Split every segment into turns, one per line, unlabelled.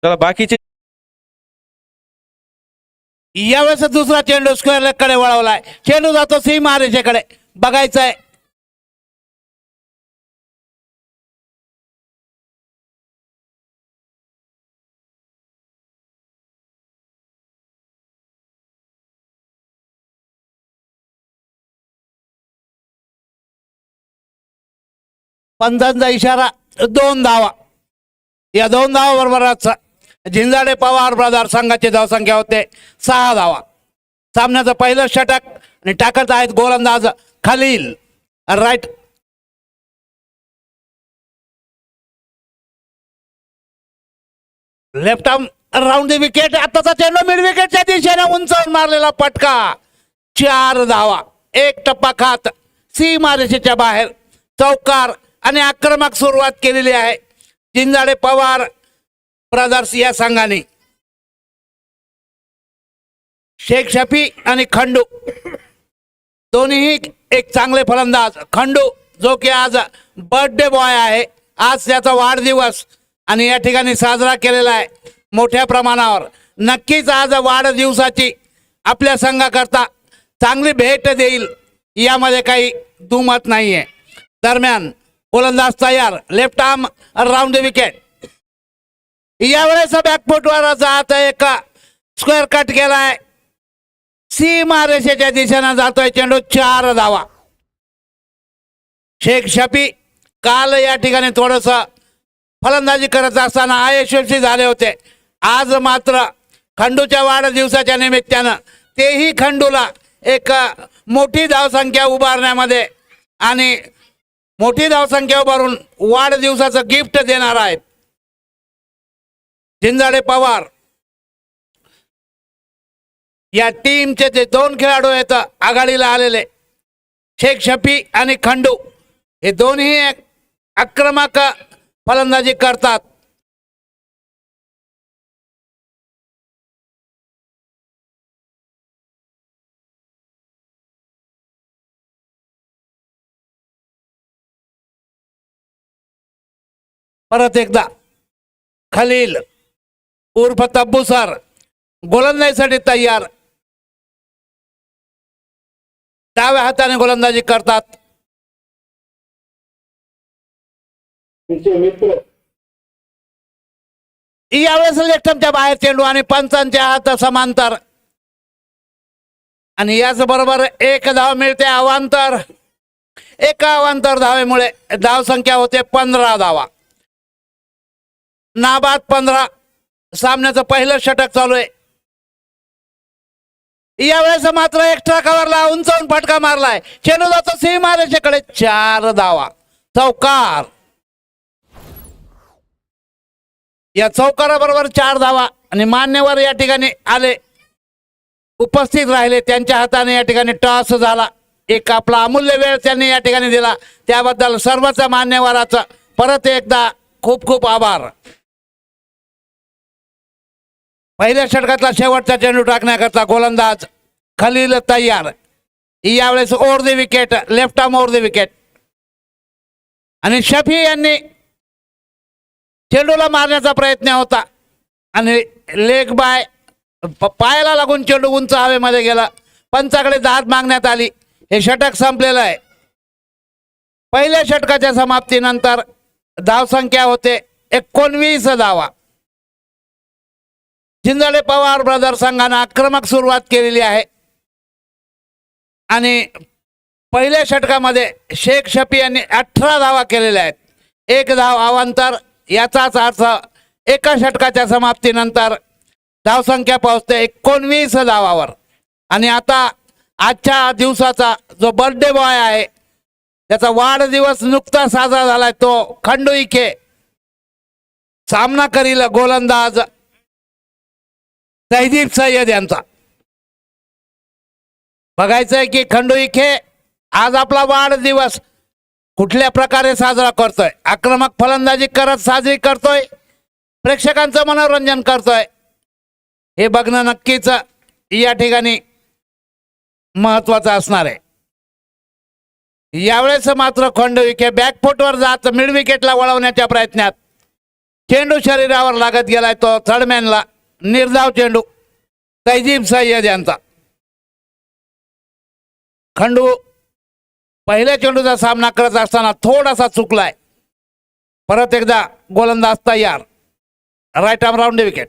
चला बाकीचे
यावेळेस दुसरा चेंडू स्क्वेअर लेग कडे वळवलाय. चेंडू जातो सीमा रेषेकडे. बघायचंय पंचांचा इशारा. 2 धावा. या 2 धावा बरोबरच झिंजाडे पवार ब्रदर संघाची धावसंख्या होते 6 धावा. सामन्याचं पहिलं षटक आणि टाकत आहेत गोलंदाज Khaleel. Right left arm round the wicket. आताचा चेंडू मिड विकेटच्या दिशेने उंचावून मारलेला पटका. 4 धावा. 1 टप्पा खात सीमा रेषेच्या बाहेर. चौकार आणि आक्रमक सुरुवात केलेली आहे झिंजाडे पवार ब्रदर्स या संघाने. शेख शफी आणि खंडू दोन्ही एक चांगले फलंदाज. खंडू जो की आज बर्थडे बॉय आहे. आज त्याचा वाढदिवस आणि या ठिकाणी साजरा केलेला आहे मोठ्या प्रमाणावर. नक्कीच आज वाढदिवसाची आपल्या संघाकरता चांगली भेट देईल यामध्ये काही दुमत नाहीये. दरम्यान गोलंदाज तयार. Left arm round the wicket. यावेळेस बॅकफुटवर जात एक स्क्वेअर कट केलाय. सीमा रेषेच्या दिशेने जातोय चेंडू. 4 धावा. शेख शफी काल या ठिकाणी थोडस फलंदाजी करत असताना अयशस्वी झाले होते. आज मात्र खंडूच्या वाढदिवसाच्या निमित्तानं तेही खंडूला एक मोठी धावसंख्या उभारण्यामध्ये आणि मोठी धावसंख्या उभारून वाढदिवसाचं गिफ्ट देणार आहेत झिंजाडे पवार. या टीमचे जे 2 खेळाडू आहेत आघाडीला आलेले शेख शफी आणि खंडू हे दोन्ही आक्रमक फलंदाजी करतात. परत एकदा खलील उर्फ तब्बू सर गोलंदाजीसाठी तयार. डाव्या हाताने गोलंदाजी करतात. यावेळेस लेफ्टच्या बाहेर चेंडू आणि पंचांच्या हात समांतर आणि याच बरोबर 1 धाव मिळते अवांतर. एका अवांतर धावेमुळे धावसंख्या होते 15 धावा. नाबाद 15. सामन्याचं पहिलं षटक चालू आहे. यावेळेस मात्र एक्स्ट्रा कव्हरला उंचावून फटका मारलाय. चेंडू जातो सीमा रेषेकडे. 4 धावा. चौकार. या चौकाराबरोबर 4 धावा आणि मान्यवर या ठिकाणी आले उपस्थित राहिले. त्यांच्या हाताने या ठिकाणी टॉस झाला. एक आपला अमूल्य वेळ त्यांनी या ठिकाणी दिला त्याबद्दल सर्वच मान्यवराचा परत एकदा खूप खूप आभार. पहिल्या षटकातला शेवटचा चेंडू टाकण्याकरता गोलंदाज खलील तयार. यावेळेस over the wicket. Left arm over the wicket आणि शफी यांनी चेंडूला मारण्याचा प्रयत्न होता आणि लेग बाय पायाला लागून चेंडू उंच हवेमध्ये गेला. पंचाकडे दाद मागण्यात आली. हे षटक संपलेलं आहे. पहिल्या षटकाच्या समाप्तीनंतर धावसंख्या होते 19 धावा. झिंजाडे पवार ब्रदर संघाने आक्रमक सुरुवात केलेली आहे आणि पहिल्या षटकामध्ये शेख शफी यांनी 18 धावा केलेल्या आहेत. 1 धाव अवांतर. याचाच अर्थ एका षटकाच्या समाप्तीनंतर धावसंख्या पोहोचते 19 धावावर. आणि आता आजच्या दिवसाचा जो बर्थडे बॉय आहे त्याचा वाढदिवस नुकताच साजरा झालाय तो खंडू इखे सामना करील गोलंदाज तहदीब सय्यद यांचा. बघायचंय की खंडू इखे आज आपला वाढदिवस कुठल्या प्रकारे साजरा करतोय. आक्रमक फलंदाजी करत साजरी करतोय. प्रेक्षकांचं मनोरंजन करतोय. हे बघणं नक्कीच या ठिकाणी महत्वाचं असणार आहे. यावेळेस मात्र खंडू इखे बॅकफुटवर जात मिड विकेटला वळवण्याच्या प्रयत्नात चेंडू शरीरावर लागत गेलाय तो थर्डमॅनला. निर्धाव चेंडू तैजीब सय्यद यांचा. खंडू पहिल्या चेंडूचा सामना करत असताना थोडासा चुकलाय. परत एकदा गोलंदाज तयार. Right arm round wicket.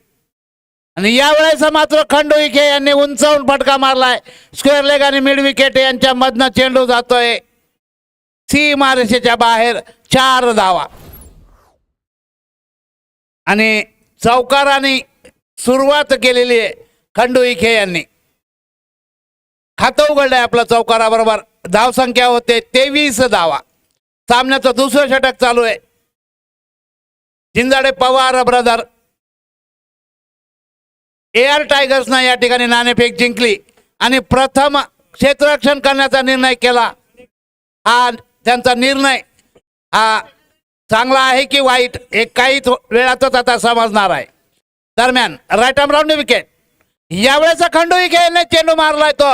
आणि यावेळेस मात्र खंडू इखे यांनी उंचावून फटका मारलाय. स्क्वेअर लेग आणि मिड विकेट यांच्या मधनं चेंडू जातोय सीमारेषेच्या बाहेर. 4 धावा. आणि चौकाराने सुरुवात केलेली आहे खंडू इखे यांनी. खातं उघडलंय आपलं चौकाराबरोबर. धावसंख्या होते 23 धावा. सामन्याचं दुसरं षटक चालू आहे. जिंजाडे पवार ब्रदर एअर टायगर्सनं या ठिकाणी नाणेफेक जिंकली आणि प्रथम क्षेत्ररक्षण करण्याचा निर्णय केला. हा त्यांचा निर्णय हा चांगला आहे की वाईट हे काही वेळातच आता समजणार आहे. दरम्यान राईट आर्म राऊंड विकेट. यावेळेस खंडू इखे यांनी चेंडू मारलाय तो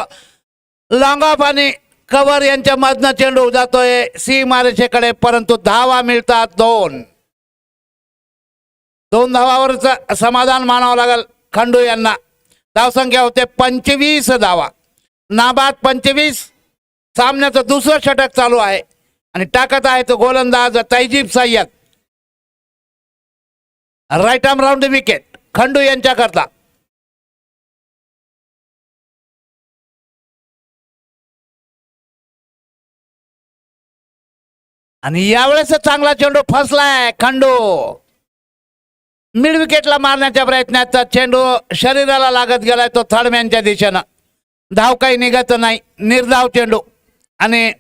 लॉंग ऑफ आणि कव्हर यांच्या मधनं चेंडू जातोय सीमारेषेकडे. परंतु धावा मिळतात 2. 2 धावावरच समाधान मानावं लागेल खंडू यांना. धावसंख्या होते 25 धावा. नाबाद 25. सामन्याचं दुसरं षटक चालू आहे आणि टाकत आहे तो गोलंदाज Taijib Sayyed. Right arm round wicket Khandu यांच्याकरता. आणि यावेळेस चांगला चेंडू फसलाय खंडू. मिड विकेटला मारण्याच्या प्रयत्नात चेंडू शरीराला लागत गेलाय तो थर्डमॅनच्या दिशेनं. धाव काही निघत नाही. निर्धाव चेंडू. आणि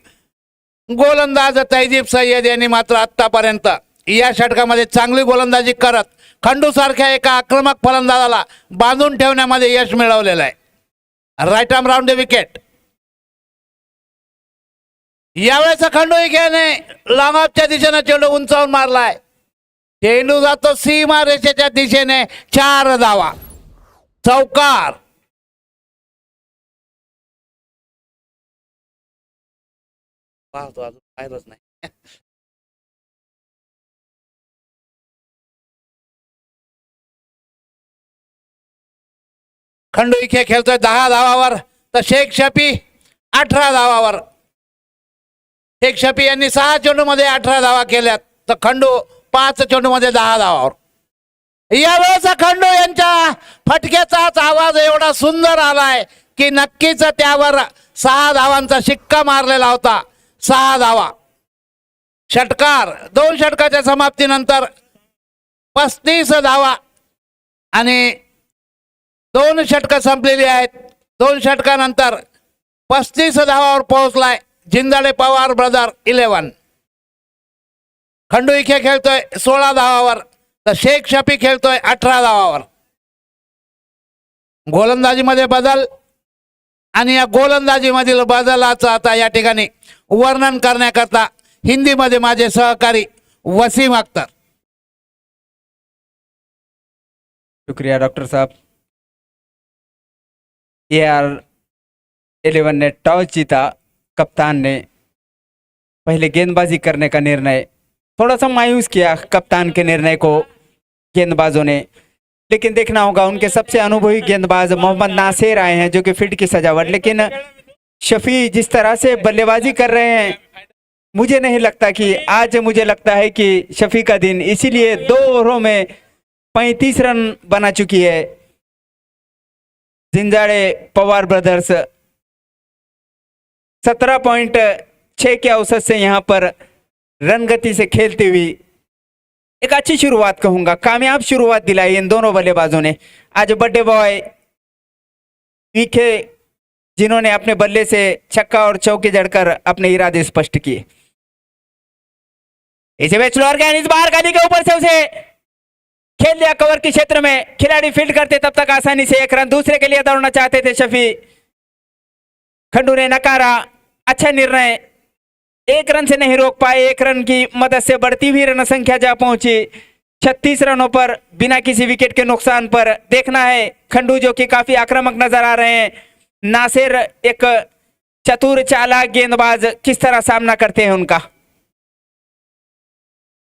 गोलंदाज तैजीब सय्यद यांनी मात्र आतापर्यंत या षटकामध्ये चांगली गोलंदाजी करत खंडू सारख्या एका आक्रमक फलंदाजाला बांधून ठेवण्यामध्ये यश मिळवलेलं आहे. Right arm round wicket. यावेळेस खंडू इखेने लॉंग ऑफच्या दिशेनं चेंडू उंचावून मारलाय. चेंडू जातो सीमा रेषेच्या दिशेने. 4 धावा. चौकार. पाहतो अजून पाहिलंच नाही. खंडू इखे खेळतोय 10 धावावर तर शेख शफी 18 धावावर. शेख शफी यांनी 6 चेंडूमध्ये 18 धावा केल्यात तर खंडू 5 चेंडूमध्ये 10 धावावर. यावेळेस खंडू यांच्या फटक्याचाच आवाज एवढा सुंदर आलाय की नक्कीच त्यावर 6 धावांचा शिक्का मारलेला होता. 6 धावा. षटकार. 2 षटकाच्या समाप्तीनंतर 35 धावा आणि 2 षटकं संपलेली आहेत. 2 षटकानंतर 35 धावावर पोहोचलाय जिंजाडे पवार ब्रदर 11. खंडू इखे खेळतोय 16 धावावर तर शेख शफी खेळतोय 18 धावावर. गोलंदाजीमध्ये बदल आणि या गोलंदाजीमधील बदलाचं आता या ठिकाणी वर्णन करण्याकरता हिंदीमध्ये माझे सहकारी वसीम अख्तर.
शुक्रिया डॉक्टर साहब. AR-11 ने टॉस जीता. कप्तान ने पहले गेंदबाजी करने का निर्णय थोड़ा सा मायूस किया कप्तान के निर्णय को गेंदबाजों ने. लेकिन देखना होगा उनके सबसे अनुभवी गेंदबाज मोहम्मद नासिर आए हैं जो कि फील्ड की सजावट. लेकिन शफी जिस तरह से बल्लेबाजी कर रहे हैं मुझे नहीं लगता कि आज मुझे लगता है कि शफी का दिन. इसीलिए 2 ओवरों में 35 रन बना चुकी है जिंजाड़े पवार ब्रदर्स. 17.6 के औसत से यहाँ पर रन गति से खेलती हुई एक अच्छी शुरुआत कहूंगा. कामयाब शुरुआत दिलाई इन दोनों बल्लेबाजों ने. आज बर्थडे बॉय वीके जिन्होंने अपने बल्ले से छक्का और चौके जड़कर अपने इरादे स्पष्ट किए. इसे मैच फ्लोर गया. इस बार गाली के ऊपर से उसे खेल लिया कवर के क्षेत्र में. खिलाड़ी फील्ड करते तब तक आसानी से 1 रन. दूसरे के लिए दौड़ना चाहते थे शफी. खंडू ने नकारा. अच्छा निर्णय. 1 रन से नहीं रोक पाए. 1 रन की मदद से बढ़ती हुई रन संख्या जा पहुंची 36 रनों पर बिना किसी विकेट के नुकसान पर. देखना है खंडू जो कि काफी आक्रामक नजर आ रहे हैं. नासिर एक चतुर चालाक गेंदबाज किस तरह सामना करते हैं उनका.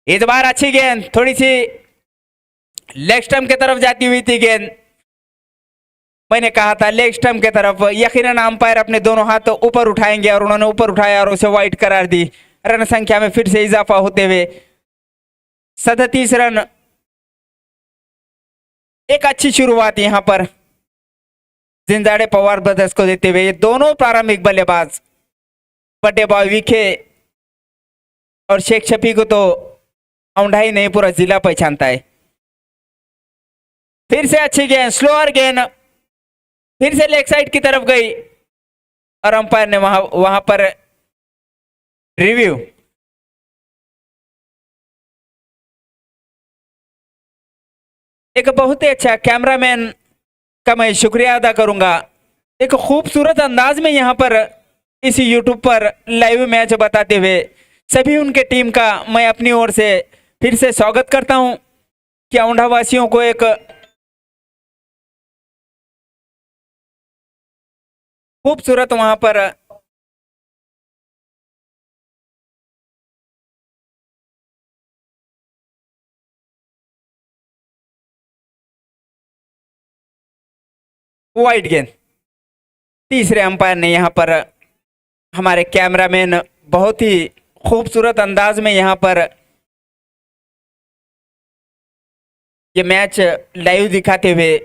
इस बार अच्छी गेंद. थोड़ी सी लेग स्टंप की तरफ जाती हुई थी गेंद। मैंने कहा था लेग स्टंप की तरफ, यकीनन अंपायर अपने दोनों हाथ ऊपर उठाएंगे और उन्होंने ऊपर उठाया और उसे वाइड करार दी। रन संख्या में फिर से इजाफा होते हुए 37 रन। एक अच्छी शुरुआत यहां पर जिंदाड़े पवार ब्रदर्स को देते हुए। ये दोनों प्रारंभिक बल्लेबाज बड़े बॉय विखे और शेख शफी को तो औंधा ही नहीं पूरा जिला पहचानता है। फिर से अच्छी गेंद, स्लोअर गेंद, फिर से लेग साइड की तरफ गई और अंपायर ने वहां पर रिव्यू। एक बहुत ही अच्छा कैमरामैन का मैं शुक्रिया अदा करूंगा। एक खूबसूरत अंदाज में यहां पर इस यूट्यूब पर लाइव मैच बताते हुए सभी उनके टीम का मैं अपनी ओर से फिर से स्वागत करता हूं कि औंढा वासियों को एक खूबसूरत वहां पर वाइड गेंद। तीसरे अंपायर ने यहां पर, हमारे कैमरामैन बहुत ही खूबसूरत अंदाज में यहां पर ये मैच लाइव दिखाते हुए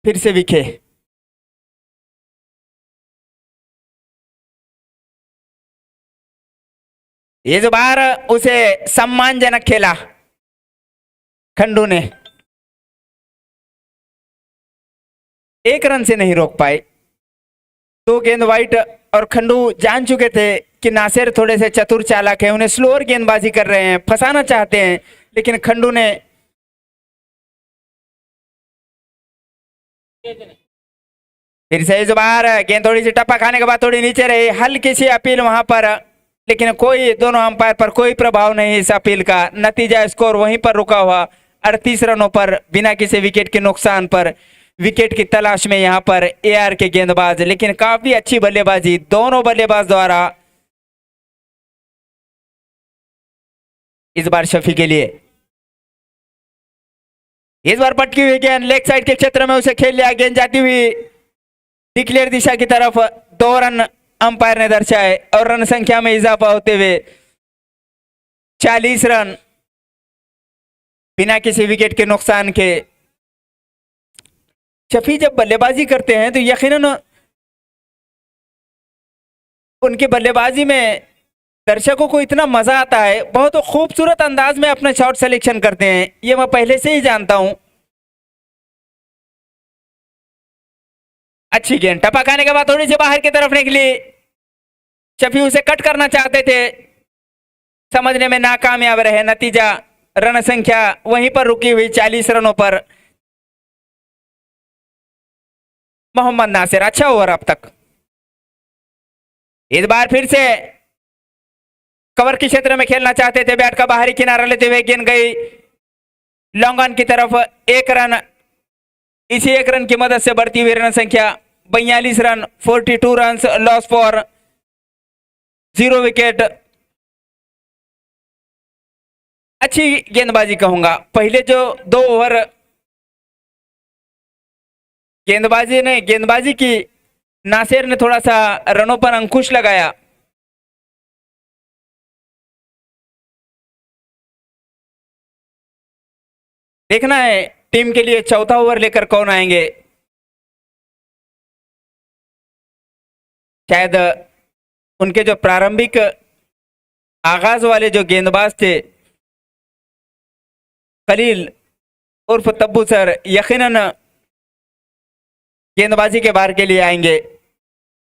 फिर से विखे। ये जो बार उसे सम्मानजनक खेला खंडू ने, एक रन से नहीं रोक पाए। 2 गेंद वाइट और खंडू जान चुके थे कि नासिर थोड़े से चतुर चालाक है, उन्हें स्लोअर गेंदबाजी कर रहे हैं, फंसाना चाहते हैं, लेकिन खंडू ने फिर से इस बार गेंद थोड़ी सी टप्पा खाने के बाद थोड़ी नीचे रही। हल्की सी अपील वहां पर, लेकिन कोई दोनों अंपायर पर कोई प्रभाव नहीं इस अपील का। नतीजा स्कोर वहीं पर रुका हुआ 38 रनों पर बिना किसी विकेट के नुकसान पर। विकेट की तलाश में यहां पर एआर के गेंदबाज, लेकिन काफी अच्छी बल्लेबाजी दोनों बल्लेबाज द्वारा इस बार शफी के लिए। इस बार पटकी हुई गेंद लेग साइड के क्षेत्र में उसे खेल लिया। गेंद जाती हुई डिक्लेयर दिशा की तरफ। 2 रन अंपायर ने दर्शाए और रन संख्या में इजाफा होते हुए 40 रन बिना किसी विकेट के नुकसान के। शफी जब बल्लेबाजी करते हैं तो यकीनन उनकी बल्लेबाजी में दर्शकों को इतना मजा आता है, बहुत खूबसूरत अंदाज में अपना शॉट सिलेक्शन करते हैं, ये मैं पहले से ही जानता हूं। अच्छी गेंद टपा खाने के बाद थोड़ी सी बाहर की तरफ निकली। शफी उसे कट करना चाहते थे, समझने में नाकामयाब रहे। नतीजा रन संख्या वहीं पर रुकी हुई 40 रनों पर। मोहम्मद नासिर अच्छा ओवर अब तक। इस बार फिर से कवर के क्षेत्र में खेलना चाहते थे, बैट का बाहरी किनारा लेते हुए गेंद गई लॉन्ग ऑन की तरफ। 1 रन, इसी 1 रन की मदद से बढ़ती हुई रन संख्या 42 run. 42 run loss for 0 wicket. अच्छी गेंदबाजी कहूंगा। पहले जो 2 ओवर गेंदबाजी की, नासिर ने थोड़ा सा रनों पर अंकुश लगाया। देखना है टीम के लिए चौथा ओवर लेकर कौन आएंगे। शायद उनके जो प्रारंभिक आगाज वाले जो गेंदबाज थे खलील उर्फ तब्बू सर, यकीनन गेंदबाजी के बाहर के लिए आएंगे।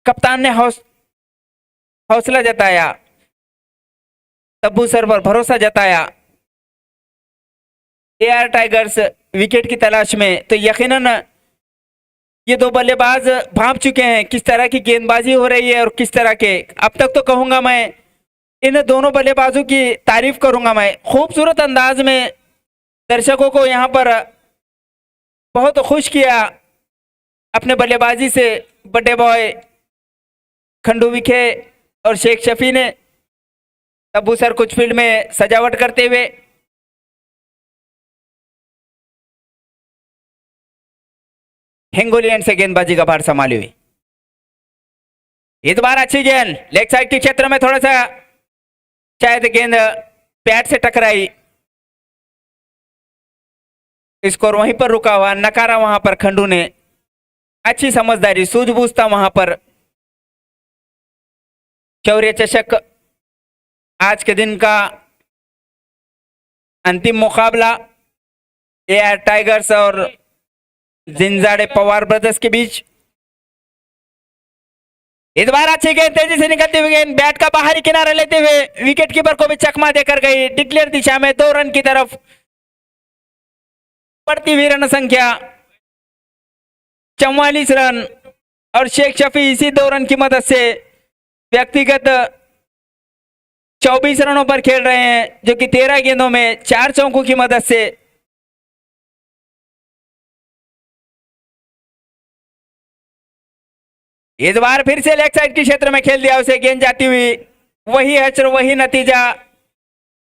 कप्तान ने हौसला जताया, तब्बू सर पर भरोसा जताया। एआर टाइगर्स विकेट की तलाश में, तो यकीनन ये 2 बल्लेबाज भांप चुके हैं किस तरह की गेंदबाजी हो रही है और किस तरह के। अब तक तो कहूंगा मैं इन दोनों बल्लेबाजों की तारीफ करूंगा मैं। खूबसूरत अंदाज में दर्शकों को यहां पर बहुत खुश किया अपने बल्लेबाजी से बड़े बॉय खंडू विखे और शेख शफी ने। तब्बू सर कुछ फील्ड में सजावट करते हुए हिंगोलियन से गेंदबाजी का भार संभाली हुई। इस बार अच्छी गेंद लेग साइड के क्षेत्र में, थोड़ा सा शायद गेंद पैड से टकराई, स्कोर वहीं पर रुका हुआ। नकारा वहां पर खंडू ने, अच्छी समझदारी, सूझबूझता वहां पर। शौर्य चषक आज के दिन का अंतिम मुकाबला एआर टाइगर्स और जिंजाड़े पवार ब्रदर्स के बीच। इस बार अच्छी गेंद तेजी से निकलती हुई गेंद बैट का बाहरी किनारा लेते हुए विकेट कीपर को भी चकमा देकर गई। डिक्लेयर दिशा में 2 रन की तरफ बढ़ती हुई रन संख्या 44 रन, और शेख शफी इसी 2 रन की मदद से व्यक्तिगत 24 रनों पर खेल रहे हैं, जो कि 13 गेंदों में 4 चौकों की मदद से। इस बार फिर से लेग साइड के क्षेत्र में खेल दिया उसे, गेंद जाती हुई, वही हचर वही नतीजा,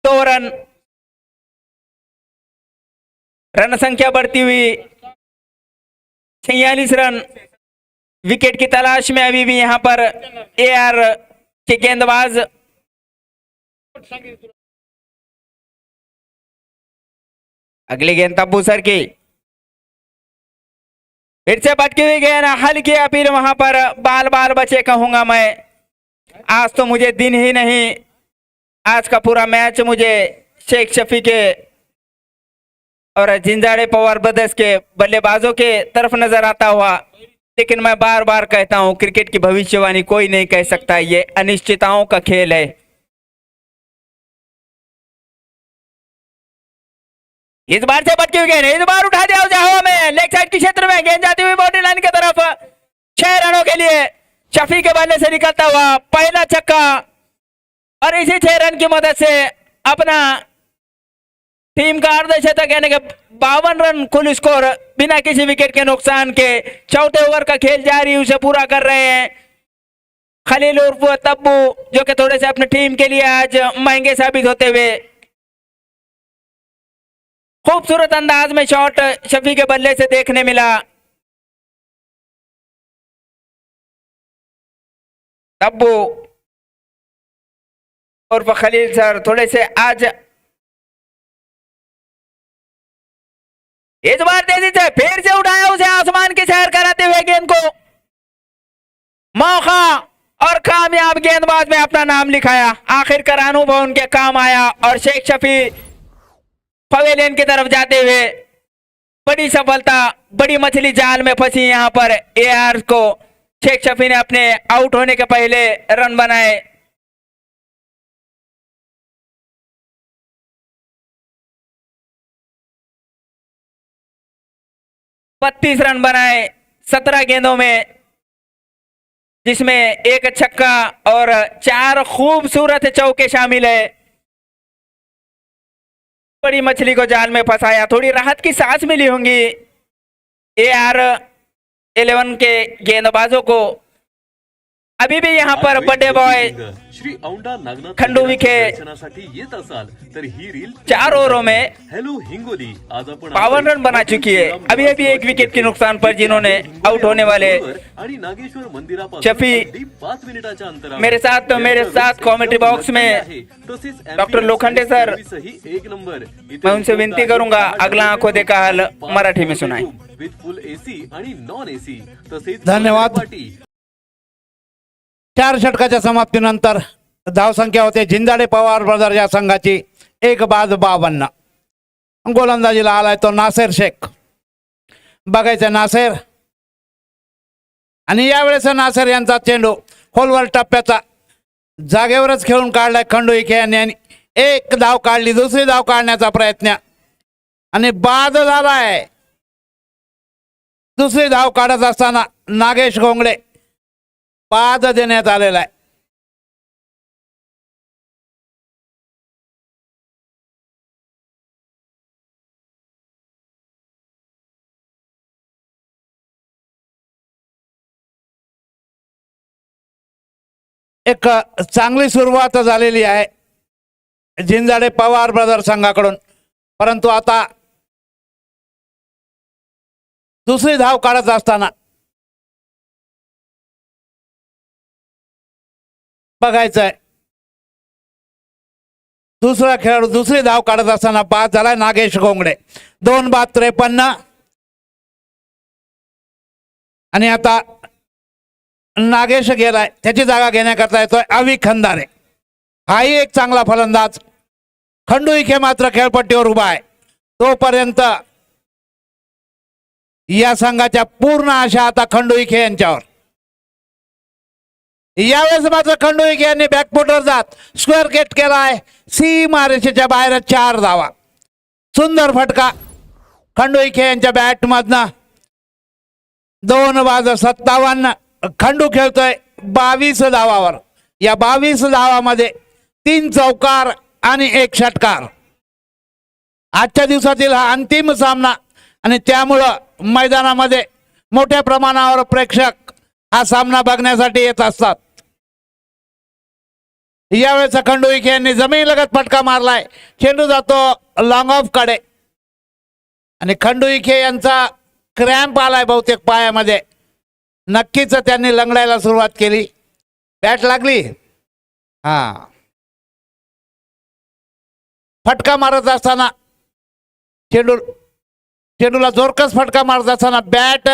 2 रन। रन संख्या बढ़ती हुई 46 रन। विकेट की तलाश में अभी भी यहां पर एआर के गेंदबाज। अगली गेंद तब्बू सर की, फिर से भटकी हुई गेंद, हल्की अपील वहां पर, बाल बाल बचे कहूंगा मैं। आज तो मुझे दिन ही नहीं, आज का पूरा मैच मुझे शेख शफी के और जिंजाड़े पवार ब्रदर्स के बल्लेबाजों के तरफ नजर आता हुआ। लेकिन मैं बार बार कहता हूं, क्रिकेट की भविष्यवाणी कोई नहीं कह सकता, ये अनिश्चितताओं का खेल है। इस बार से भटकी हुई गेंद, इस बार उठा दिया उसे हवा में, लेग साइड के क्षेत्र में गेंद जाती हुई बाउंड्री लाइन की तरफ। 6 रनों के लिए शफी के बल्ले से निकलता हुआ पहला छक्का, और इसी 6 रन की मदद से अपना टीम का अर्धशतक यानी कि 52 रन कुल स्कोर बिना किसी विकेट के नुकसान के। चौथे ओवर का खेल जारी उसे पूरा कर रहे हैं खलील उर्फ तब्बू, जो कि थोड़े से अपनी टीम के लिए आज महंगे साबित होते हुए। खूबसूरत अंदाज में शॉट शफी के बल्ले से देखने मिला। तब्बू उर्फ खलील सर थोड़े से आज, इस बार तेजी से फिर से उठाया उसे आसमान की सैर कराते हुए गेंद को, मौका और कामयाब गेंदबाज में अपना नाम लिखाया। आखिरकार अनुभव उनके काम आया और शेख शफी पवेलियन की तरफ जाते हुए बड़ी सफलता, बड़ी मछली जाल में फंसी यहां पर एआर को। शेख शफी ने अपने आउट होने के पहले रन बनाए। बत्तीस रन बनाए 17 गेंदों में, जिसमें एक छक्का और 4 खूबसूरत चौके शामिल है। बड़ी मछली को जाल में फंसाया, थोड़ी राहत की सांस मिली होंगी एआर 11 के गेंदबाजों को। अभी भी यहाँ पर बड़े बॉय
श्री औंढा नागनाथ
खंडू विखे
दर्शनासाठी येत असाल तर ही रील
4 ओवरों में
हेलो हिंगोली आज आपण
52 रन बना चुकी है। अभी अभी 1 विकेट के नुकसान पर जिन्होंने आउट होने वाले
आणि नागेश्वर मंदिरापासून
शफी
अगदी 5 मिनिटाच्या अंतरावर
मेरे साथ कमेंट्री बॉक्स में डॉक्टर लोखंडे सर,
एक नंबर
मैं उनसे विनती करूंगा अगला आंखों देखा हाल मराठी में सुनाएं।
विथ फुल एसी आणि नॉन एसी तसेच
धन्यवाद।
पार्टी
4 षटकाच्या समाप्तीनंतर धावसंख्या होते जिंजाडे पवार ब्रदर्स या संघाची 1 बाद 52। गोलंदाजीला आलाय तो नासेर शेख। बघायचं नासेर, आणि यावेळेस नासेर यांचा चेंडू होलवर टप्प्याचा जागेवरच खेळून काढलाय खंडू विखे यांनी, आणि 1 धाव काढली, दुसरी धाव काढण्याचा प्रयत्न आणि बाद झालाय। दुसरी धाव काढत असताना नागेश घोंगडे बाद देण्यात आलेला आहे। एक चांगली सुरुवात झालेली आहे जिंजाडे पवार ब्रदर्स संघाकडून, परंतु आता दुसरी धाव काढत असताना बघायचंय, दुसरा खेळाडू दुसरी धाव काढत असताना बाद झालाय नागेश गोंगडे. 2 बाद 53. आणि आता नागेश गेलाय, त्याची जागा घेण्याकरता येतोय अवी खंदारे. हाही एक चांगला फलंदाज. खंडू इखे मात्र खेळपट्टीवर उभा आहे. तोपर्यंत या संघाच्या पूर्ण आशा आता खंडू इखे यांच्यावर. यावेळेस मात्र खंडू इखे यांनी बॅकफुटवर जात स्क्वेअर गेट केलाय. सीमा रेषेच्या बाहेर 4 धावा. सुंदर फटका खंडू इखे यांच्या बॅट मधनं. 2 बाद 57. खंडू खेळतोय 22 धावावर. या 22 धावामध्ये 3 चौकार आणि 1 षटकार. आजच्या दिवसातील हा अंतिम सामना आणि त्यामुळं मैदानामध्ये मोठ्या प्रमाणावर प्रेक्षक हा सामना बघण्यासाठी येत असतात. यावेळेस खंडू इखे यांनी जमिनीलगत फटका मारलाय. चेंडू जातो लॉंग ऑफ कडे आणि खंडू इखे यांचा क्रॅम्प आलाय बहुतेक पायामध्ये. नक्कीच त्यांनी लंगडायला सुरुवात केली. बॅट लागली. हा, फटका मारत असताना चेंडूला जोरकस फटका मारत असताना बॅट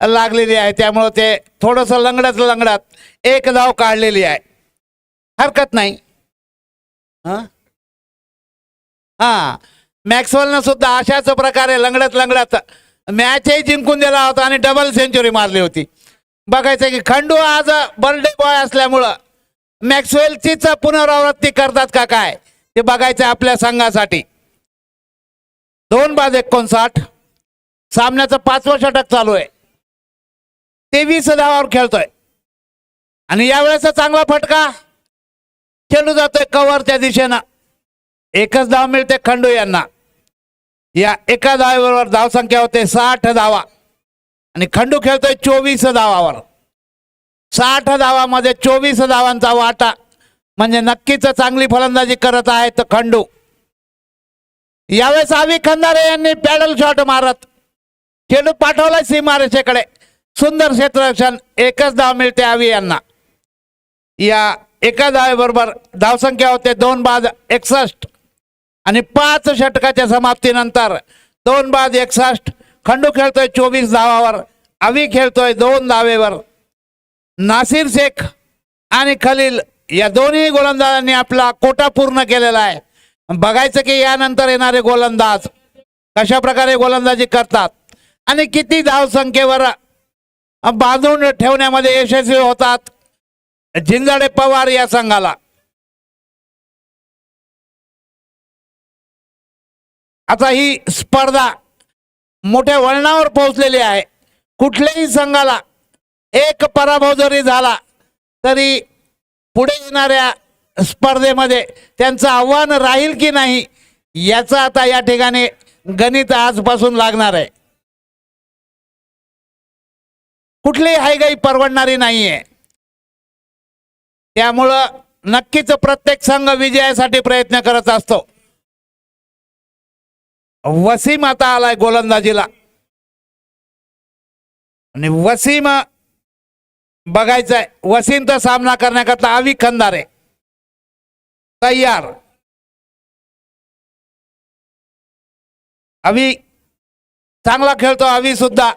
लागलेली आहे. त्यामुळे ते थोडस लंगडत 1 धाव काढलेली आहे. हरकत नाही. हा, मॅक्सवेलनं सुद्धा अशाच प्रकारे लंगडत मॅचही जिंकून दिला होता आणि डबल सेंचुरी मारली होती. बघायचं की खंडू आज बर्थडे बॉय असल्यामुळं मॅक्सवेलचीच पुनरावृत्ती करतात का काय ते बघायचं आपल्या संघासाठी. 2 बाद 59. सामन्याचं 5वं षटक चालू आहे. 23 धावावर खेळतोय आणि यावेळेस चांगला फटका. चेंडू जातोय कव्हरच्या दिशेनं. 1च धाव मिळते खंडू यांना. या एका धावेबरोबर धावसंख्या होते 60 धावा आणि खंडू खेळतोय 24 धावावर. 60 धावामध्ये 24 धावांचा वाटा म्हणजे नक्कीच चांगली फलंदाजी करत आहेत खंडू. यावेळेस अवी खंदारे यांनी पॅडल शॉट मारत चेंडू पाठवलाय सीमारेषेकडे. सुंदर क्षेत्ररक्षण. 1च धाव मिळते अवी यांना. या एका धावेबरोबर धावसंख्या होते 2 बाद 61 आणि 5 षटकाच्या समाप्तीनंतर 2 बाद 61. खंडू खेळतोय 24 धावावर. अवी खेळतोय 2 धावेवर. नासिर शेख आणि खलील या दोन्ही गोलंदाजांनी आपला कोटा पूर्ण केलेला आहे. बघायचं की यानंतर येणारे गोलंदाज कशा प्रकारे गोलंदाजी करतात आणि किती धावसंख्येवर बांधून ठेवण्यामध्ये यशस्वी होतात झिंजाडे पवार या संघाला. आता ही स्पर्धा मोठ्या वळणावर पोहोचलेली आहे. कुठल्याही संघाला 1 पराभव जरी झाला तरी पुढे येणाऱ्या स्पर्धेमध्ये त्यांचं आव्हान राहील की नाही याचा आता या ठिकाणी गणित आजपासून लागणार आहे. कुठलीही हायगाई परवडणारी नाहीये. त्यामुळं नक्कीच प्रत्येक संघ विजयासाठी प्रयत्न करत असतो. वसीम आता आलाय गोलंदाजीला आणि वसीम बघायचंय. वसीमचा सामना करण्याकरता अवी खंदारे तयार. अवी चांगला खेळतो. अवी सुद्धा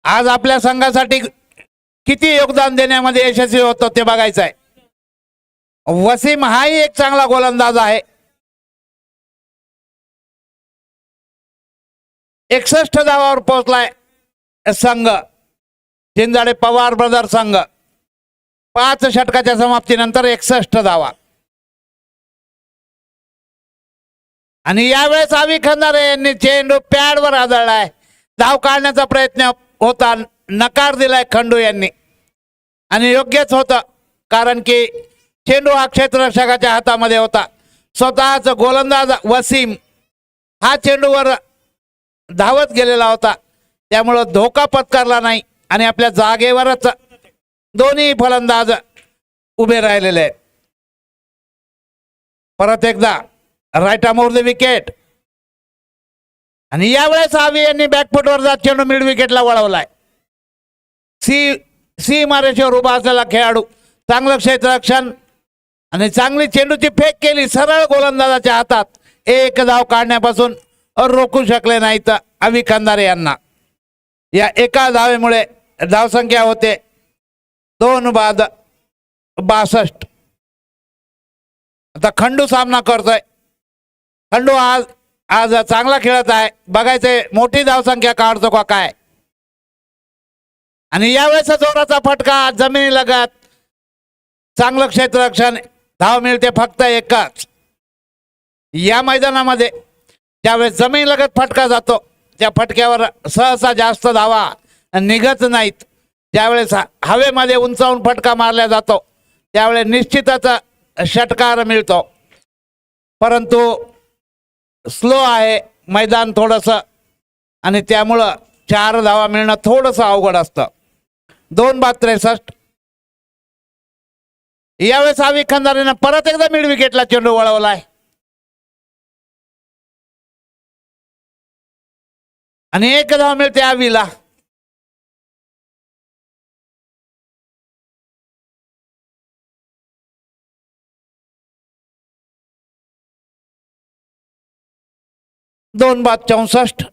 आज आपल्या संघासाठी किती योगदान देण्यामध्ये यशस्वी होतो ते बघायचं आहे. वसीम हाही एक चांगला गोलंदाज आहे. 61 धावावर पोहोचलाय संघ झिंजाडे पवार ब्रदर संघ. 5 षटकाच्या समाप्तीनंतर 61 धावा. आणि यावेळेस अवी खंदारे यांनी चेंडू पॅडवर आदळलाय. धाव काढण्याचा प्रयत्न होता. नकार दिलाय खंडू यांनी आणि योग्यच होतं कारण की चेंडू हा क्षेत्ररक्षकाच्या हातामध्ये होता. स्वतःच गोलंदाज वसीम हा चेंडूवर धावत गेलेला होता. त्यामुळं धोका पत्करला नाही आणि आपल्या जागेवरच दोन्ही फलंदाज उभे राहिलेले आहेत. परत एकदा right arm over the wicket आणि यावेळेस आवी यांनी बॅकफुटवर जात चेंडू मिड विकेटला वळवलाय. सी मारेशिवर उभा असलेला खेळाडू चांगलं क्षेत्ररक्षण आणि चांगली चेंडूची फेक केली सरळ गोलंदाजाच्या हातात. एक धाव काढण्यापासून रोखू शकले नाहीत अवी खंदारे यांना. या एका धावेमुळे धावसंख्या होते 2/62. आता खंडू सामना करतोय. खंडू आज चांगला खेळत आहे. बघायचंय मोठी धावसंख्या काढतो का काय. आणि यावेळेस जोराचा फटका जमिनी लगत चांगलं क्षेत्ररक्षण. धाव मिळते फक्त एकच. या मैदानामध्ये ज्यावेळेस जमीन लगत फटका जातो त्या फटक्यावर सहसा जास्त धावा निघत नाहीत. ज्यावेळेस हवेमध्ये उंचावून फटका मारला जातो त्यावेळेस निश्चितच षटकार मिळतो. परंतु स्लो आहे मैदान थोडंसं आणि त्यामुळं 4 धावा मिळणं थोडंसं अवघड असतं. 2/63. यावेळेस आवी खंदारेनं परत एकदा मिड विकेटला चेंडू वळवलाय आणि 1 धाव मिळते आवीला. दोन 2/64.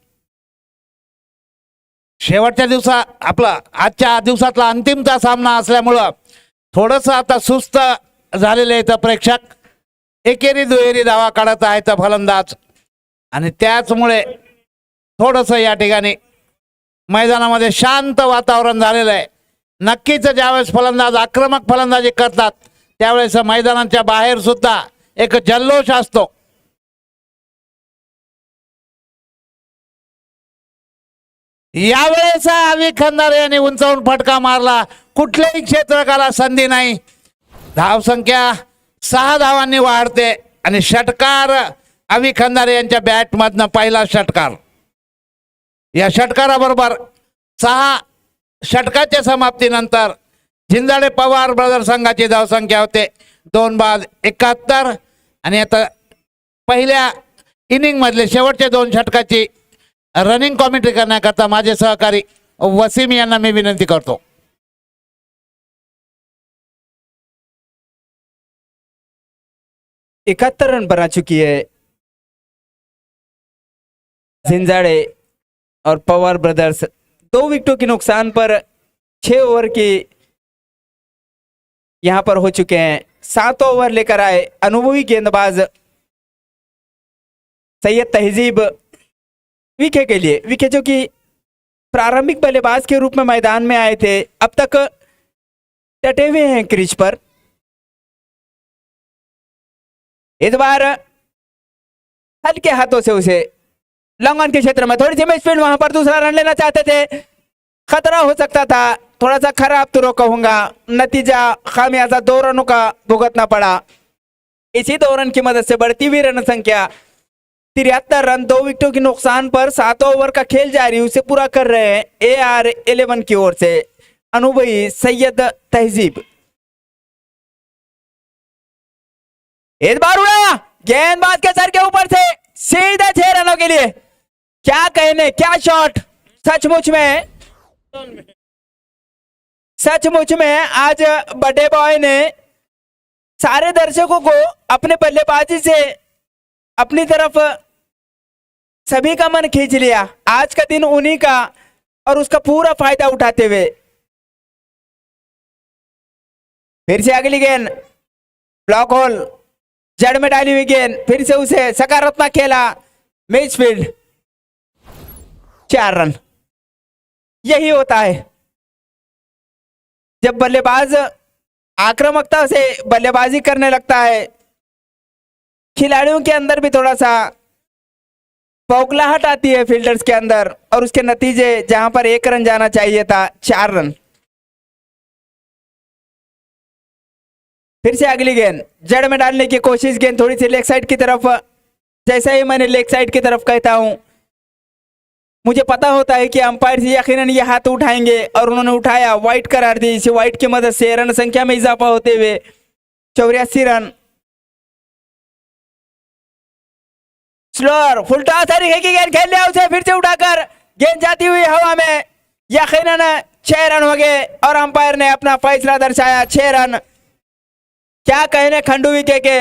शेवटच्या आजच्या दिवसातला अंतिमचा सामना असल्यामुळं थोडंसं आता सुस्त झालेले आहेत प्रेक्षक. एकेरी दुहेरी धावा काढत आहेत फलंदाज आणि त्याचमुळे थोडंसं या ठिकाणी मैदानामध्ये शांत वातावरण झालेलं आहे. नक्कीच ज्यावेळेस फलंदाज आक्रमक फलंदाजी करतात त्यावेळेस मैदानाच्या बाहेर सुद्धा एक जल्लोष असतो. यावेळेस आवी खंदारे यांनी उंचावून फटका मारला. कुठल्याही क्षेत्रकाला संधी नाही. धावसंख्या 6 धावांनी वाढते आणि षटकार आवी खंदारे यांच्या बॅटमधनं पहिला षटकार. या षटकाराबरोबर 6 षटकाच्या समाप्तीनंतर झिंजाडे पवार ब्रदर संघाची धावसंख्या होते 2/71. आणि आता पहिल्या इनिंग मधले शेवटचे 2 षटकाची रनिंग कॉमेंट्री करण्याकरता माझे सहकारी वसीम यांना मी विनंती करतो.
इकहत्तर रन बना चुकी है झिंजाड़े और पवार ब्रदर्स. 2 विकेटों के नुकसान पर 6 ओवर की यहां पर हो चुके हैं. 7 ओवर लेकर आए अनुभवी गेंदबाज सैयद तहजीब विकेट के लिए. विकेट जो कि प्रारंभिक बल्लेबाज के रूप में मैदान में आए थे, अब तक डटे हुए हैं क्रीज पर. इस बार हल्के हाथों से उसे लॉन्ग ऑन के क्षेत्र में थोड़ी सी मिस फील्ड, वहां पर दूसरा रन लेना चाहते थे. खतरा हो सकता था. थोड़ा सा खराब तो कहूंगा. नतीजा खामियाजा 2 रनों का भुगतना पड़ा. इसी 2 रन की मदद से बढ़ती हुई रन संख्या 73 रन. 2 विकेटों के नुकसान पर 7 ओवर का खेल जारी उसे पूरा कर रहे हैं AR11 की ओर से अनुभवी सैयद तहजीब. इस बार उड़ा गेंदबाज के सर के ऊपर से सीधे 6 रनों के लिए. क्या कहने, क्या शॉट. सचमुच में आज बड़े बॉय ने सारे दर्शकों को अपने बल्लेबाजी से अपनी तरफ सभी का मन खींच लिया. आज का दिन उन्हीं का और उसका पूरा फायदा उठाते हुए फिर से अगली गेंद ब्लॉक होल जड़ में डाली हुई गेंद. फिर से उसे सकारात्मक खेला. Midfield 4 run. यही होता है जब बल्लेबाज आक्रामकता से बल्लेबाजी करने लगता है. खिलाड़ियों के अंदर भी थोड़ा सा बौखलाहट आती है फील्डर्स के अंदर और उसके नतीजे जहां पर 1 रन जाना चाहिए था 4 रन. फिर से अगली गेंद जड़ में डालने की कोशिश. गेंद थोड़ी सी लेग साइड की तरफ. जैसा ही मैंने लेग साइड की तरफ कहता हूं, मुझे पता होता है कि अंपायर से यकीनन ये हाथ उठाएंगे और उन्होंने उठाया. वाइट करार दी. इसी वाइट की मदद से रन संख्या में इजाफा होते हुए 84 रन. स्लोअर फुलटॉस तरीके की गेंद खेल लिया उसे फिर से उठाकर गेंद जाती हुई हवा में यकीनन 6 रन हो गए और अंपायर ने अपना फैसला दर्शाया 6 रन। क्या कहने खंडू विके के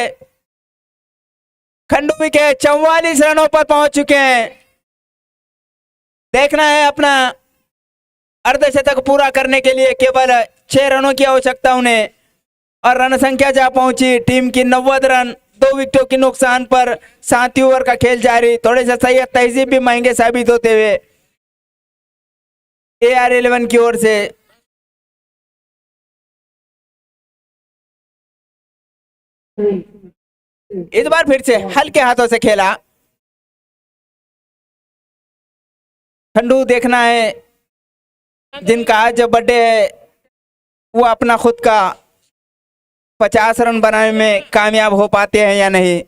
44 रनों पर पहुंच चुके हैं। देखना है अपना अर्धशतक पूरा करने के लिए केवल 6 रनों की आवश्यकता उन्हें और रन संख्या जा पहुंची टीम की 90 रन 2 विकेटों के नुकसान पर 7 ओवर का खेल जारी। थोड़े से सही तहजीब भी महंगे साबित होते हुए AR11 की ओर से इस बार फिर से हल्के हाथों से खेला। खंडू देखना है जिनका आज बर्थडे है वो अपना खुद का 50 रन बनाने में कामयाब हो पाते हैं या नहीं।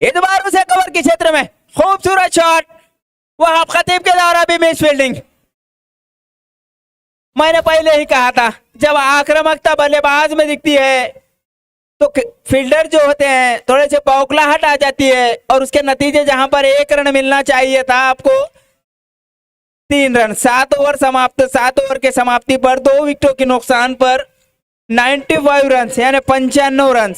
इस बार उसे कवर के क्षेत्र में खूबसूरत शॉट वहां खतीब के द्वारा भी मिस फील्डिंग। मैंने पहले ही कहा था जब आक्रामकता बल्लेबाज में दिखती है तो फील्डर जो होते हैं थोड़े से बौखलाहट आ जाती है और उसके नतीजे जहां पर 1 रन मिलना चाहिए था आपको 3 रन। 7 ओवर समाप्त, 7 ओवर के समाप्ति पर 2 विकेटों के नुकसान पर 95 रन यानी 95 रन।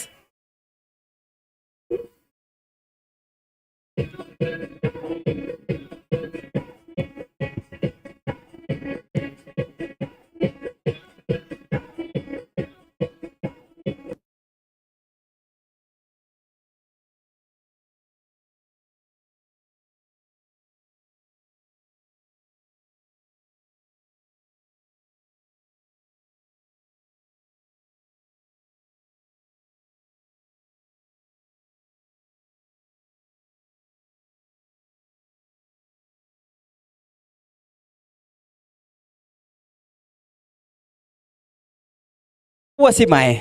वसीम आए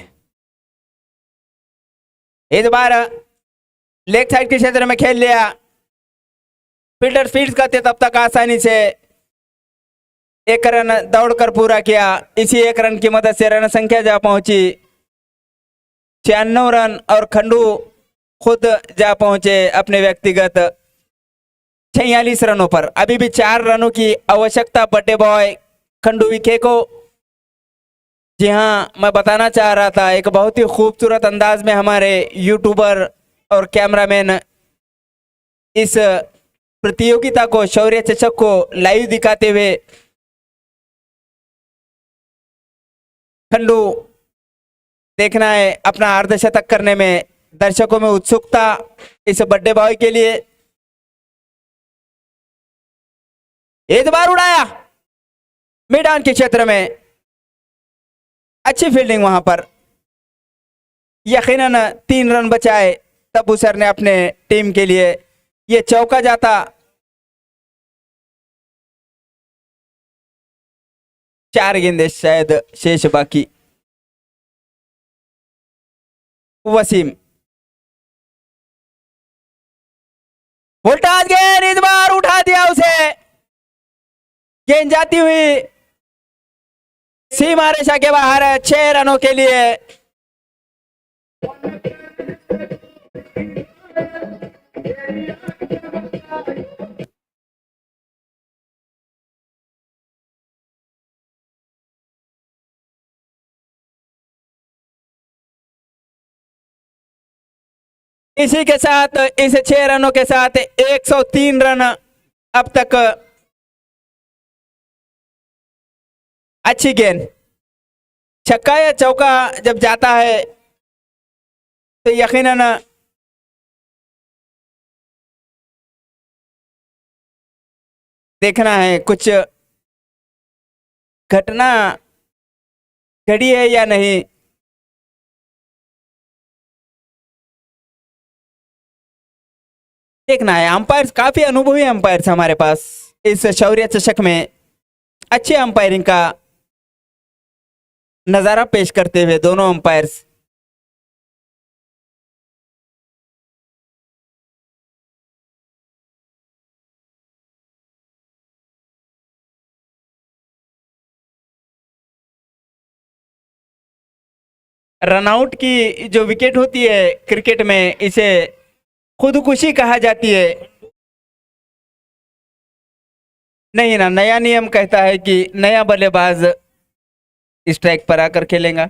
इस बार लेग साइड के क्षेत्र में खेल लिया। फील्डर फील्ड करते तब तक आसानी से 1 रन दौड़कर पूरा किया। इसी 1 रन की मदद से रन संख्या जा पहुंची 96 रन और खंडू खुद जा पहुंचे अपने व्यक्तिगत 46 रनों पर। अभी भी 4 रनों की आवश्यकता बर्थडे बॉय खंडू विखे को। जी हाँ, मैं बताना चाह रहा था एक बहुत ही खूबसूरत अंदाज में हमारे यूट्यूबर और कैमरामैन इस प्रतियोगिता को शौर्य चषक को लाइव दिखाते हुए खंडू देखना है अपना अर्धशतक करने में दर्शकों में उत्सुकता इस बर्थडे बॉय के लिए। एक बार उड़ाया मैदान के क्षेत्र में, अच्छी फील्डिंग वहां पर, यकीनन 3 रन बचाए। तब सर ने अपने टीम के लिए ये चौका जाता। चार गेंदें शायद शेष बाकी। वसीम वोल्टाज गेंद इस बार उठा दिया उसे, गेंद जाती हुई सीमा रेखा के बाहर है 6 रनों के लिए। इसी के साथ इस 6 रनों के साथ 103 रन अब तक। अच्छी गेंद, छक्का या चौका जब जाता है तो यकीनन देखना है कुछ घटना घड़ी है या नहीं। देखना है। अंपायर्स काफी अनुभवी अंपायर्स हमारे पास इस शौर्य चषक में अच्छे अंपायरिंग का नजारा पेश करते हुए दोनों अंपायर्स। रनआउट की जो विकेट होती है क्रिकेट में, इसे खुदकुशी कहा जाती है। नहीं ना, नया नियम कहता है कि नया बल्लेबाज स्ट्राइक पर आकर खेलेगा।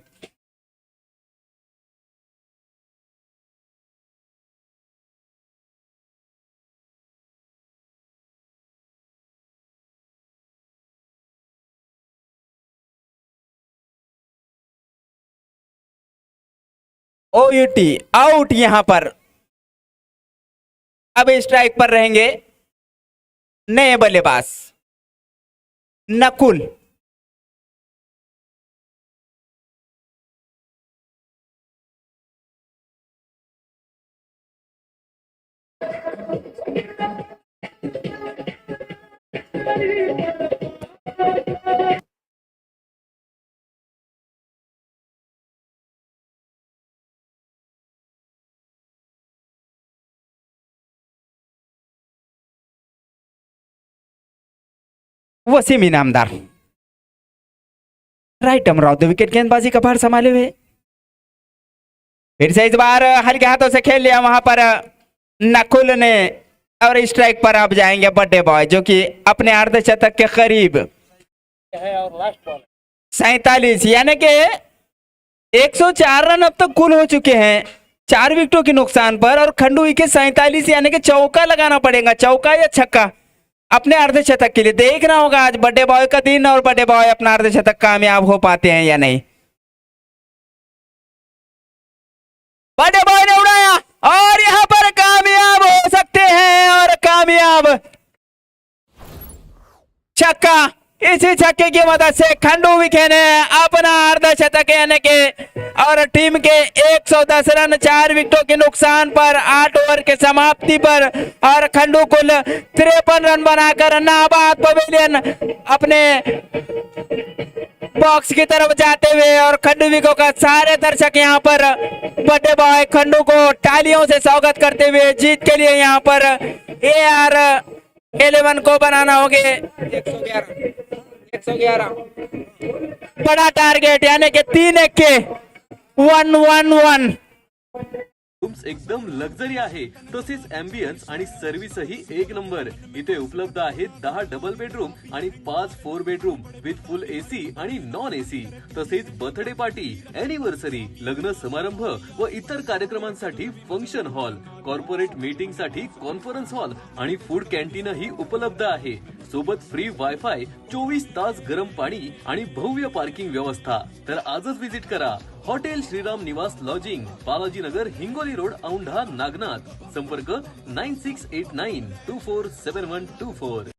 OUT आउट यहां पर। अब स्ट्राइक पर रहेंगे नए बल्लेबाज नकुल। वसीम इनामदार राइट अमराव द विकेट, गेंदबाजी का भार संभाले हुए। फिर से इस बार हल्के हाथों से खेल लिया वहां पर नकुल ने, और स्ट्राइक पर अब जाएंगे बर्थडे बॉय, जो कि अपने अर्धशतक के करीब 47, यानी कि 104 रन अब तक कुल हो चुके हैं 4 विकेटों के नुकसान पर, और खंडू विकेट 47, यानी कि चौका लगाना पड़ेगा, चौका या छक्का अपने अर्धशतक के लिए। देखना होगा आज बर्थडे बॉय का दिन, और बर्थडे बॉय अपना अर्धशतक कामयाब हो पाते हैं या नहीं। बर्थडे बॉय ने उड़ाया और यहां पर कामयाब हो सकते हैं, और कामयाब छक्का। इसी छक्के की मदद से खंडू विखे ने अपना अर्धशतक यानी के और टीम के 110 रन 4 विकेटों के नुकसान पर 8 ओवर के समाप्ति पर, और खंडू कुल 53 रन बनाकर नाबाद पवेलियन अपने बॉक्स की तरफ जाते हुए, और खंडू विको का सारे दर्शक यहाँ पर बर्थडे बॉय खंडू को तालियों से स्वागत करते हुए जीत के लिए यहाँ पर AR11 को बनाना होगे 111 बड़ा टारगेट, यानी कि 3 के 111।
रूम्स एकदम लक्झरी आहे, तसेच अँबियन्स आणि सर्व्हिसही एक नंबर। इथे उपलब्ध आहेत 10 डबल बेडरूम आणि 5 4 बेडरूम विथ फुल AC आणि नॉन AC। तसेच बर्थडे पार्टी, अॅनिव्हर्सरी, लग्न समारंभ व इतर कार्यक्रमांसाठी फंक्शन हॉल, कॉर्पोरेट मीटिंग साठी कॉन्फरन्स हॉल आणि फूड कॅन्टीनही उपलब्ध आहे। सोबत फ्री वायफाय, 24 तास गरम पाणी आणि भव्य पार्किंग व्यवस्था। तर आजच विजिट करा हॉटेल श्रीराम निवास लॉजिंग, बालाजी नगर, हिंगोली रोड, औंढा, नागनाथ। संपर्क 9689247124।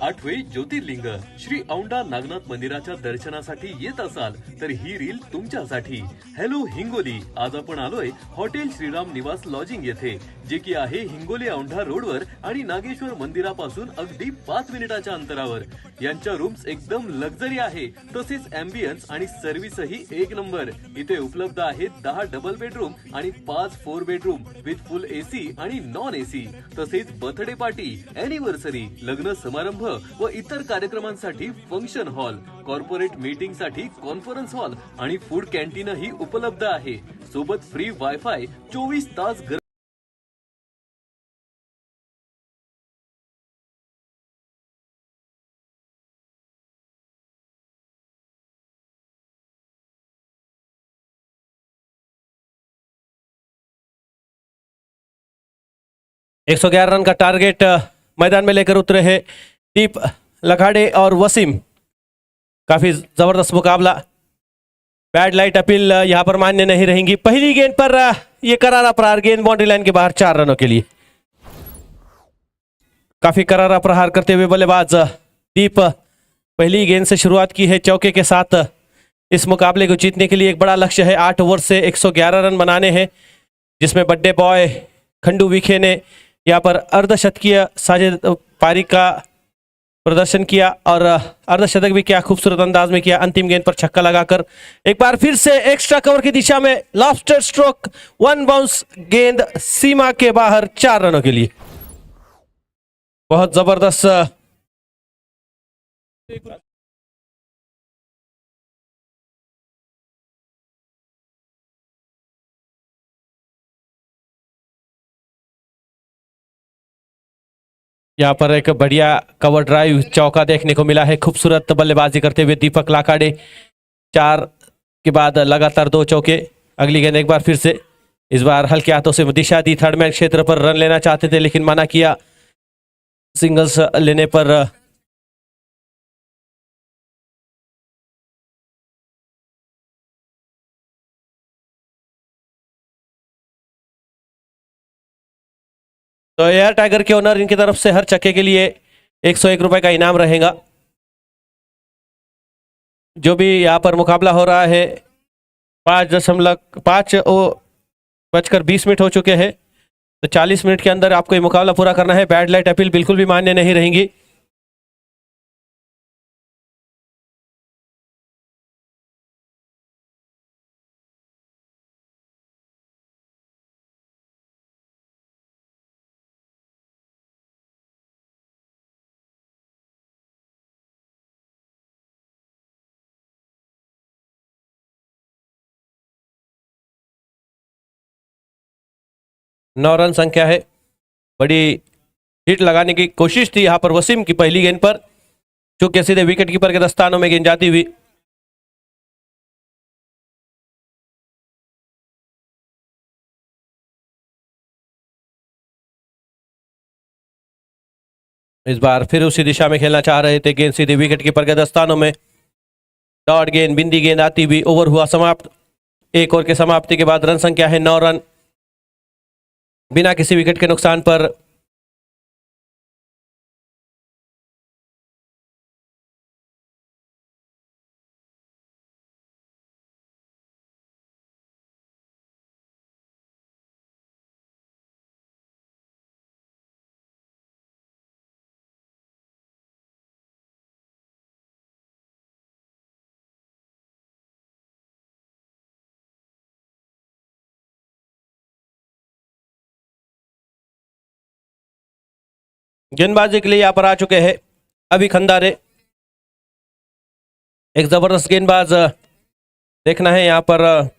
आठवे ज्योतिर्लिंग. श्री औंढा नागनाथ मंदिराच्या दर्शनासाठी येत असाल तर ही रील तुमच्यासाठी. हॅलो हिंगोली, आज आपण आलोय हॉटेल श्रीराम निवास लॉजिंग येथे, जे की आहे हिंगोली औंढा रोडवर आणि नागेश्वर मंदिरापासून अगदी 5 मिनिटाच्या अंतरावर. यांच्या रूम्स एकदम लक्झरी आहे, तसेच अँबियन्स आणि सर्व्हिसही एक नंबर. इथे उपलब्ध आहेत 10 डबल बेडरूम आणि 5 4 बेडरूम विथ फुल एसी आणि नॉन एसी. तसेच बर्थडे पार्टी, अॅनिव्हर्सरी, लग्न समारंभ व इतर कार्यक्रमांसाठी फंक्शन हॉल, कॉर्पोरेट मीटिंग साठी कॉन्फरन्स हॉल आणि फूड कॅन्टीनही उपलब्ध आहे. सोबत फ्री वायफाय 24 तास.
एक 111 रन का टारगेट मैदान में लेकर उतरे हैं दीप लखाड़े और वसीम. काफी जबरदस्त मुकाबला. बैड लाइट अपील यहां पर मान्य नहीं रहेंगी. पहली गेंद पर यह करारा प्रहार, गेंद बाउंड्री लाइन के बाहर 4 रनों के लिए. काफी करारा प्रहार करते हुए बल्लेबाज दीप पहली गेंद से शुरुआत की है चौके के साथ. इस मुकाबले को जीतने के लिए एक बड़ा लक्ष्य है. 8 ओवर से 111 रन बनाने हैं, जिसमें बड्डे बॉय खंडू विखे ने यहाँ पर अर्धशतकीय साजिद पारी का प्रदर्शन किया और अर्धशतक भी किया, खूबसूरत अंदाज में किया. अंतिम गेंद पर छक्का लगाकर एक बार फिर से एक्स्ट्रा कवर की दिशा में लॉफ्टर स्ट्रोक, 1 बाउंस, गेंद सीमा के बाहर 4 रनों के लिए. बहुत जबरदस्त यहाँ पर एक बढ़िया कवर ड्राइव चौका देखने को मिला है. खूबसूरत बल्लेबाजी करते हुए दीपक लाखाड़े. 4 के बाद लगातार 2 चौके. अगली गेंद एक बार फिर से, इस बार हल्के हाथों से दिशा दी. थर्ड मैन क्षेत्र पर रन लेना चाहते थे लेकिन मना किया सिंगल्स लेने पर. तो एयर टाइगर के ओनर इनकी तरफ से हर चक्के के लिए 101 रुपए का इनाम रहेगा. जो भी यहाँ पर मुकाबला हो रहा है 5:20 हो चुके हैं, तो 40 मिनट के अंदर आपको ये मुकाबला पूरा करना है. बैड लाइट अपील बिल्कुल भी मान्य नहीं रहेंगी. नौ रन संख्या है. बड़ी हिट लगाने की कोशिश थी यहां पर वसीम की पहली गेंद पर, चूंकि सीधे विकेट कीपर के दस्तानों में गेंद जाती हुई. इस बार फिर उसी दिशा में खेलना चाह रहे थे. गेंद सीधे विकेट कीपर के दस्तानों में. डॉट गेंद, बिंदी गेंद आती हुई. ओवर हुआ समाप्त. 1 ओवर के समाप्ति के बाद रन संख्या है 9 रन, बिना किसी विकेट के नुकसान पर. गेंदबाजी के लिए यहां पर आ चुके हैं अभी खंदारे. एक जबरदस्त गेंदबाज देखना है यहां पर.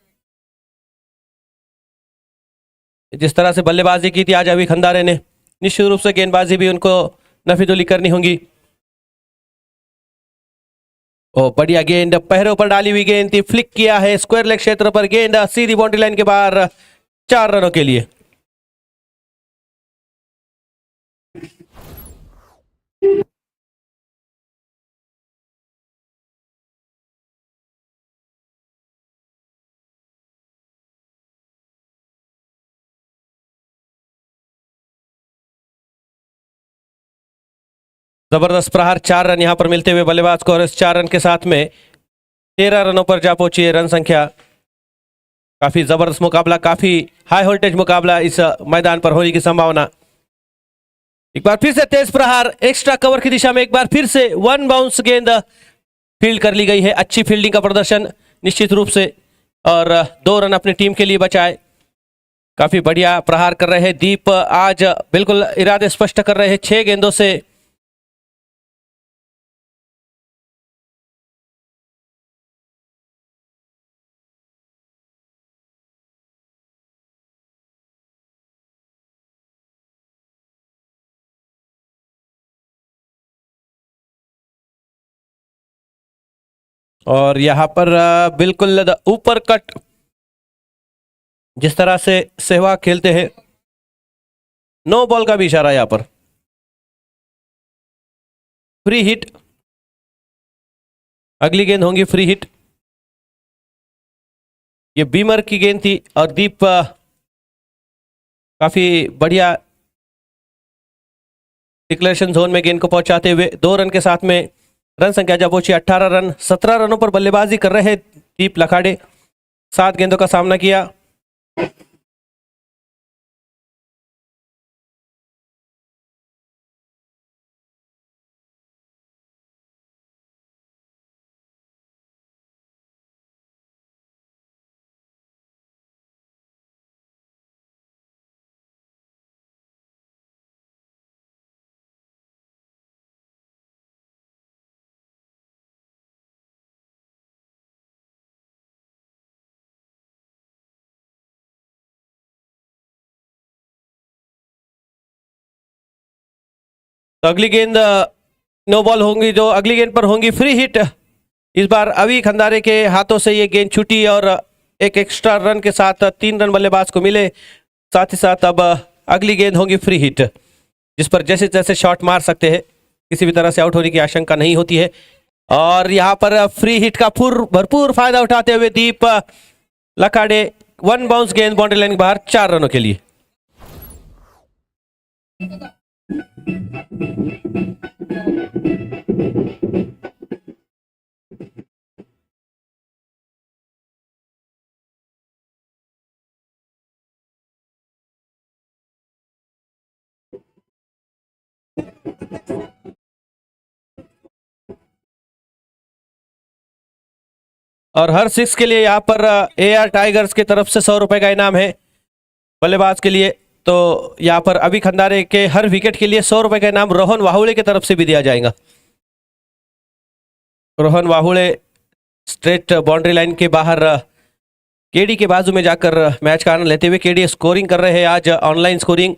जिस तरह से बल्लेबाजी की थी आज अभी खंदारे ने, निश्चित रूप से गेंदबाजी भी उनको नफीदुली करनी होगी. ओ बढ़िया गेंद, पैरों पर डाली हुई गेंद थी, फ्लिक किया है स्क्वायर लेग क्षेत्र पर. गेंद सीधी बाउंड्री लाइन के बाहर 4 रनों के लिए. जबरदस्त प्रहार, 4 रन यहां पर मिलते हुए बल्लेबाज को, और इस 4 रन के साथ में 13 रनों पर जा पहुंची है रन संख्या। काफी जबरदस्त मुकाबला, काफी हाई वोल्टेज मुकाबला इस मैदान पर होने की संभावना। एक बार फिर से तेज प्रहार एक्स्ट्रा कवर की दिशा में, एक बार फिर से वन बाउंस गेंद फील्ड कर ली गई है। अच्छी फील्डिंग का प्रदर्शन निश्चित रूप से, और 2 रन अपनी टीम के लिए बचाए। काफी बढ़िया प्रहार कर रहे हैं दीप, आज बिल्कुल इरादे स्पष्ट कर रहे हैं 6 गेंदों से। और यहां पर बिल्कुल ऊपर कट, जिस तरह से सहवाग खेलते हैं, नो बॉल का भी इशारा यहां पर। फ्री हिट, अगली गेंद होंगी फ्री हिट। ये बीमर की गेंद थी, और दीप काफी बढ़िया डिक्लेरेशन जोन में गेंद को पहुंचाते हुए 2 रन के साथ में रन संख्या जब पहुंची 18 रन। 17 रनों पर बल्लेबाजी कर रहे दीप लखाड़े, 7 गेंदों का सामना किया। तो अगली गेंद नो बॉल होंगी, जो अगली गेंद पर होंगी फ्री हिट। इस बार अभी खंडारे के हाथों से ये गेंद छूटी, और एक एक्स्ट्रा रन के साथ 3 रन बल्लेबाज को मिले। साथ ही साथ अब अगली गेंद होंगी फ्री हिट, जिस पर जैसे जैसे शॉट मार सकते हैं, किसी भी तरह से आउट होने की आशंका नहीं होती है। और यहाँ पर फ्री हिट का भरपूर फायदा उठाते हुए दीप लखाड़े, 1 बाउंस गेंद बाउंड्री लाइन के बाहर 4 रनों के लिए। और हर 6 के लिए यहाँ पर AR टाइगर्स की तरफ से 100 रुपए का इनाम है बल्लेबाज के लिए। तो यहाँ पर अभी खंडारे के हर विकेट के लिए 100 रुपए का इनाम रोहन वाहुले की तरफ से भी दिया जाएगा। रोहन वाहुले स्ट्रेट बाउंड्री लाइन के बाहर केडी के बाजू में जाकर मैच का आनंद लेते हुए, केडी स्कोरिंग कर रहे हैं आज, ऑनलाइन स्कोरिंग।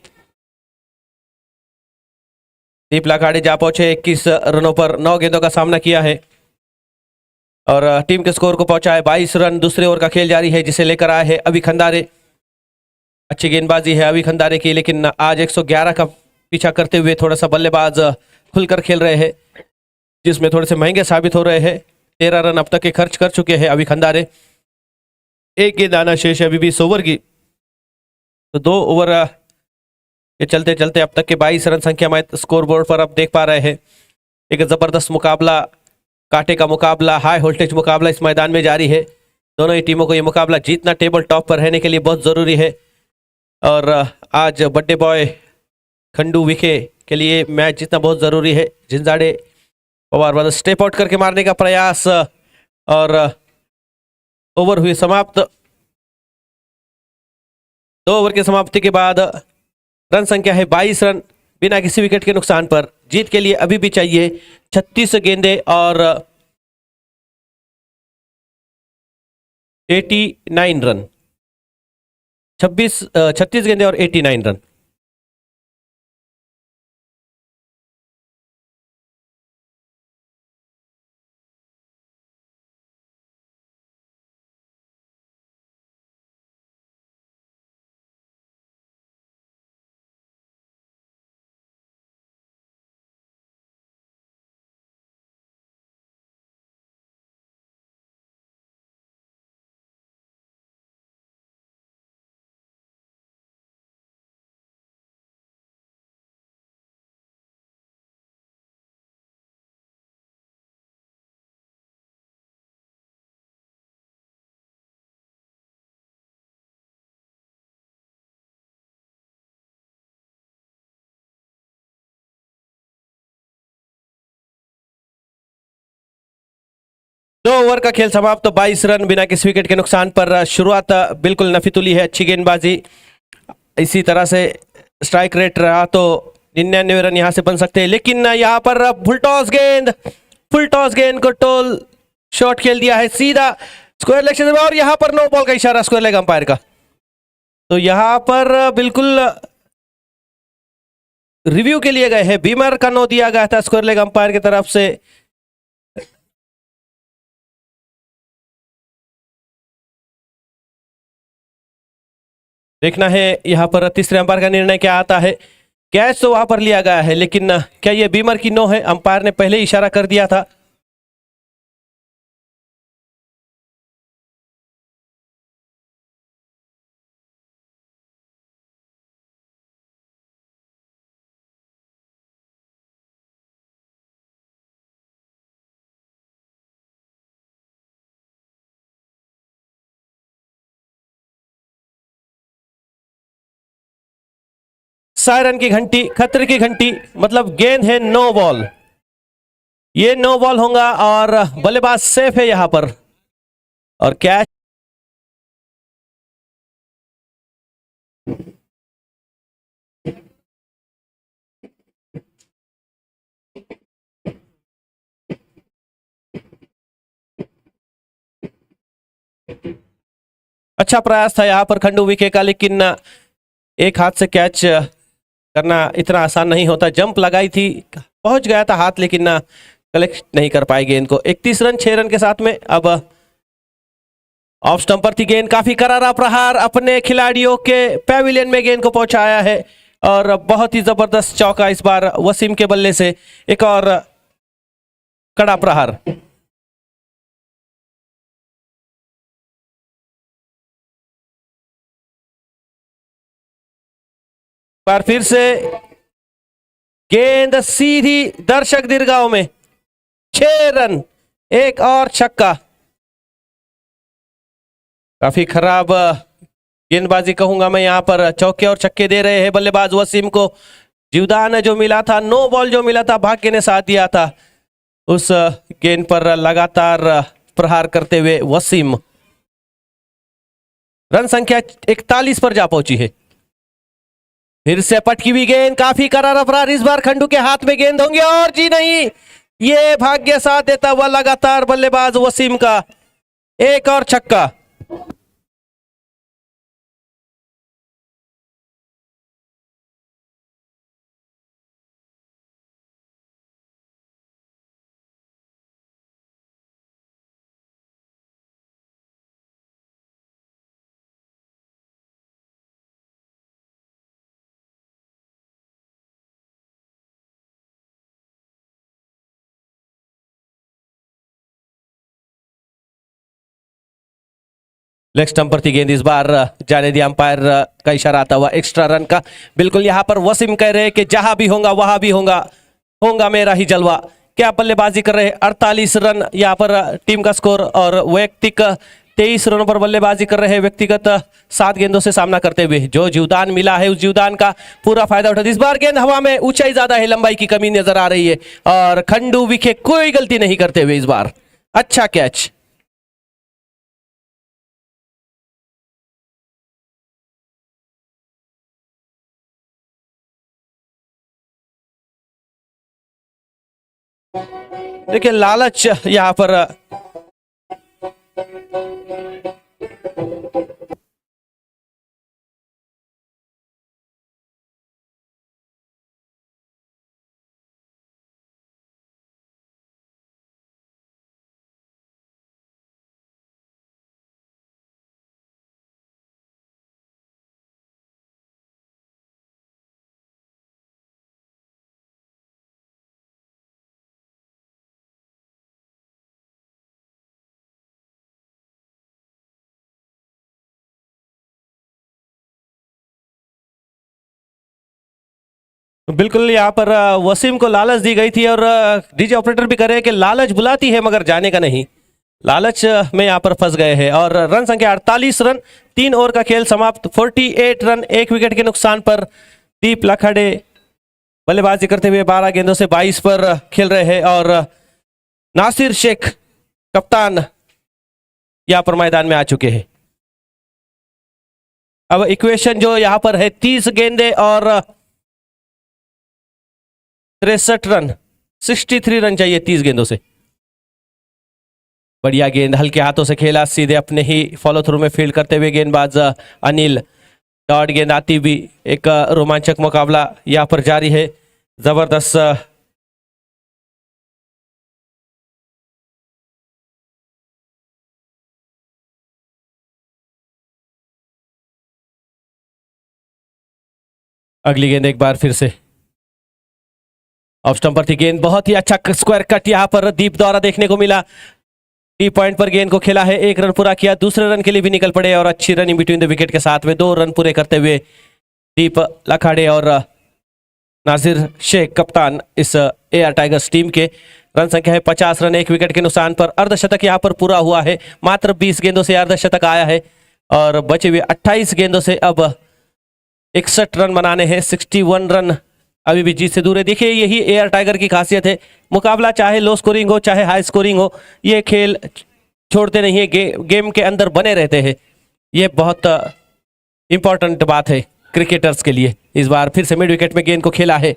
दीप लखाड़े जा पहुंचे, 21 रनों पर 9 गेंदों का सामना किया है, और टीम के स्कोर को पहुंचा है 22 रन। दूसरे ओवर का खेल जारी है, जिसे लेकर आए हैं अभी खंडारे। अच्छी गेंदबाजी है अभी खंडारे की, लेकिन आज 111 का पीछा करते हुए थोड़ा सा बल्लेबाज खुलकर खेल रहे हैं, जिसमें थोड़े से महंगे साबित हो रहे हैं। 13 रन अब तक के खर्च कर चुके हैं अभी खंडारे। एक गेंद आना शेष है अभी भी इस ओवर की। तो 2 ओवर के चलते चलते अब तक के 22 रन संख्या में स्कोर बोर्ड पर अब देख पा रहे हैं। एक जबरदस्त मुकाबला, कांटे का मुकाबला, हाई वोल्टेज मुकाबला इस मैदान में जारी है। दोनों ही टीमों को ये मुकाबला जीतना टेबल टॉप पर रहने के लिए बहुत जरूरी है। और आज बर्थडे बॉय खंडू विखे के लिए मैच जीतना बहुत जरूरी है। जिंजाड़े पवार वाला स्टेप आउट करके मारने का प्रयास, और ओवर हुई समाप्त। 2 ओवर की समाप्ति के बाद रन संख्या है 22 रन बिना किसी विकेट के नुकसान पर। जीत के लिए अभी भी चाहिए 36 गेंदे और 89 रन। 36 गेंदे और 89 रन। 2 ओवर का खेल समाप्त, तो 22 रन बिना किसी विकेट के नुकसान पर। शुरुआत बिल्कुल नफीतुली है, अच्छी गेंदबाजी, इसी तरह से स्ट्राइक रेट रहा तो 99 रन यहां से बन सकते हैं, लेकिन यहां पर फुल टॉस गेंद को टोल शॉट खेल दिया है सीधा स्क्वायर लेग क्षेत्र में, और यहां पर नो बॉल का इशारा स्क्वायर लेग अंपायर का। तो यहां पर बिल्कुल रिव्यू के लिए गए हैं, बीमर का नो दिया गया था स्क्वायर लेग अंपायर की तरफ से। देखना है यहां पर तीसरे अंपायर का निर्णय क्या आता है। कैच तो वहां पर लिया गया है, लेकिन क्या यह बीमर की नो है? अंपायर ने पहले ही इशारा कर दिया था। सायरन की घंटी, खतरे की घंटी, मतलब गेंद है नो बॉल, ये नो बॉल होगा और बल्लेबाज सेफ है यहां पर, और कैच। अच्छा प्रयास था यहां पर खंडू विके का, लेकिन एक हाथ से कैच करना इतना आसान नहीं होता। जंप लगाई थी, पहुंच गया था हाथ, लेकिन कलेक्ट नहीं कर पाए गेंद को। 31 रन 6 रन के साथ में अब ऑफ स्टंप पर थी गेंद, काफी करारा प्रहार अपने खिलाड़ियों के पैविलियन में गेंद को पहुंचाया है, और बहुत ही जबरदस्त चौका इस बार वसीम के बल्ले से। एक और कड़ा प्रहार, बार फिर से गेंद सीधी दर्शक दीर्घाओं में, 6 रन, एक और छक्का। काफी खराब गेंदबाजी कहूंगा मैं, यहां पर चौके और छक्के दे रहे हैं बल्लेबाज वसीम को। जीवदान जो मिला था, नो बॉल जो मिला था, भाग्य ने साथ दिया था। उस गेंद पर लगातार प्रहार करते हुए वसीम, रन संख्या 41 पर जा पहुंची है। फिर से पटकी हुई गेंद, काफी करारा प्रहार, इस बार खंडू के हाथ में गेंद होंगे, और जी नहीं, ये भाग्य साथ देता हुआ लगातार बल्लेबाज वसीम का एक और छक्का। लेग स्टंप पर थी गेंद, इस बार जाने दिया अंपायर का इशारा आता हुआ एक्स्ट्रा रन का। बिल्कुल यहां पर वसीम कह रहे हैं कि जहां भी होगा वहां भी होगा मेरा ही जलवा। क्या बल्लेबाजी कर रहे हैं, 48 रन यहां पर टीम का स्कोर, और वैयक्तिक 23 रनों पर बल्लेबाजी कर रहे हैं, व्यक्तिगत 7 गेंदों से सामना करते हुए। जो जीवदान मिला है उस जीवदान का पूरा फायदा उठाते। इस बार गेंद हवा में, ऊंचाई ज्यादा है, लंबाई की कमी नजर आ रही है, और खंडू विखे कोई गलती नहीं करते हुए इस बार अच्छा कैच। देखिए लालच यहां पर बिल्कुल यहां पर वसीम को लालच दी गई थी, और डीजे ऑपरेटर भी कह रहे हैं कि लालच बुलाती है मगर जाने का नहीं। लालच में यहां पर फंस गए हैं, और रन संख्या 48 रन, 3 ओवर का खेल समाप्त। 48 रन, 1 विकेट के नुकसान पर दीप लखाड़े बल्लेबाजी करते हुए 12 गेंदों से 22 पर खेल रहे हैं, और नासिर शेख कप्तान यहां पर मैदान में आ चुके हैं। अब इक्वेशन जो यहां पर है 30 गेंदे और 63 रन, 63 रन चाहिए 30 गेंदों से। बढ़िया गेंद हल्के हाथों से खेला, सीधे अपने ही फॉलो थ्रू में फील्ड करते हुए गेंदबाज अनिल। डॉट गेंद आती भी, एक रोमांचक मुकाबला यहां पर जारी है। जबरदस्त अगली गेंद एक बार फिर से ऑफ स्टंप पर थी गेंद, बहुत ही अच्छा स्क्वायर कट यहां पर दीप द्वारा देखने को मिला। टी पॉइंट पर गेंद को खेला है, 1 रन पूरा किया, दूसरे रन के लिए भी निकल पड़े और अच्छी रनिंग बिटवीन द विकेट के साथ में 2 रन पूरे करते हुए दीप लखाड़े और नासिर शेख कप्तान इस एआर टाइगर्स टीम के। रन संख्या है 50 रन, 1 विकेट के नुकसान पर। अर्धशतक यहां पर पूरा हुआ है, मात्र 20 गेंदों से अर्धशतक आया है और बचे हुए 28 गेंदों से अब 61 रन बनाने हैं। 61 रन अभी भी जीत से दूर है। देखिए यही एआर टाइगर की खासियत है, मुकाबला चाहे लो स्कोरिंग हो चाहे हाई स्कोरिंग हो, ये खेल छोड़ते नहीं है, गेम के अंदर बने रहते हैं। ये बहुत इंपॉर्टेंट बात है क्रिकेटर्स के लिए। इस बार फिर से मिड विकेट में गेंद को खेला है,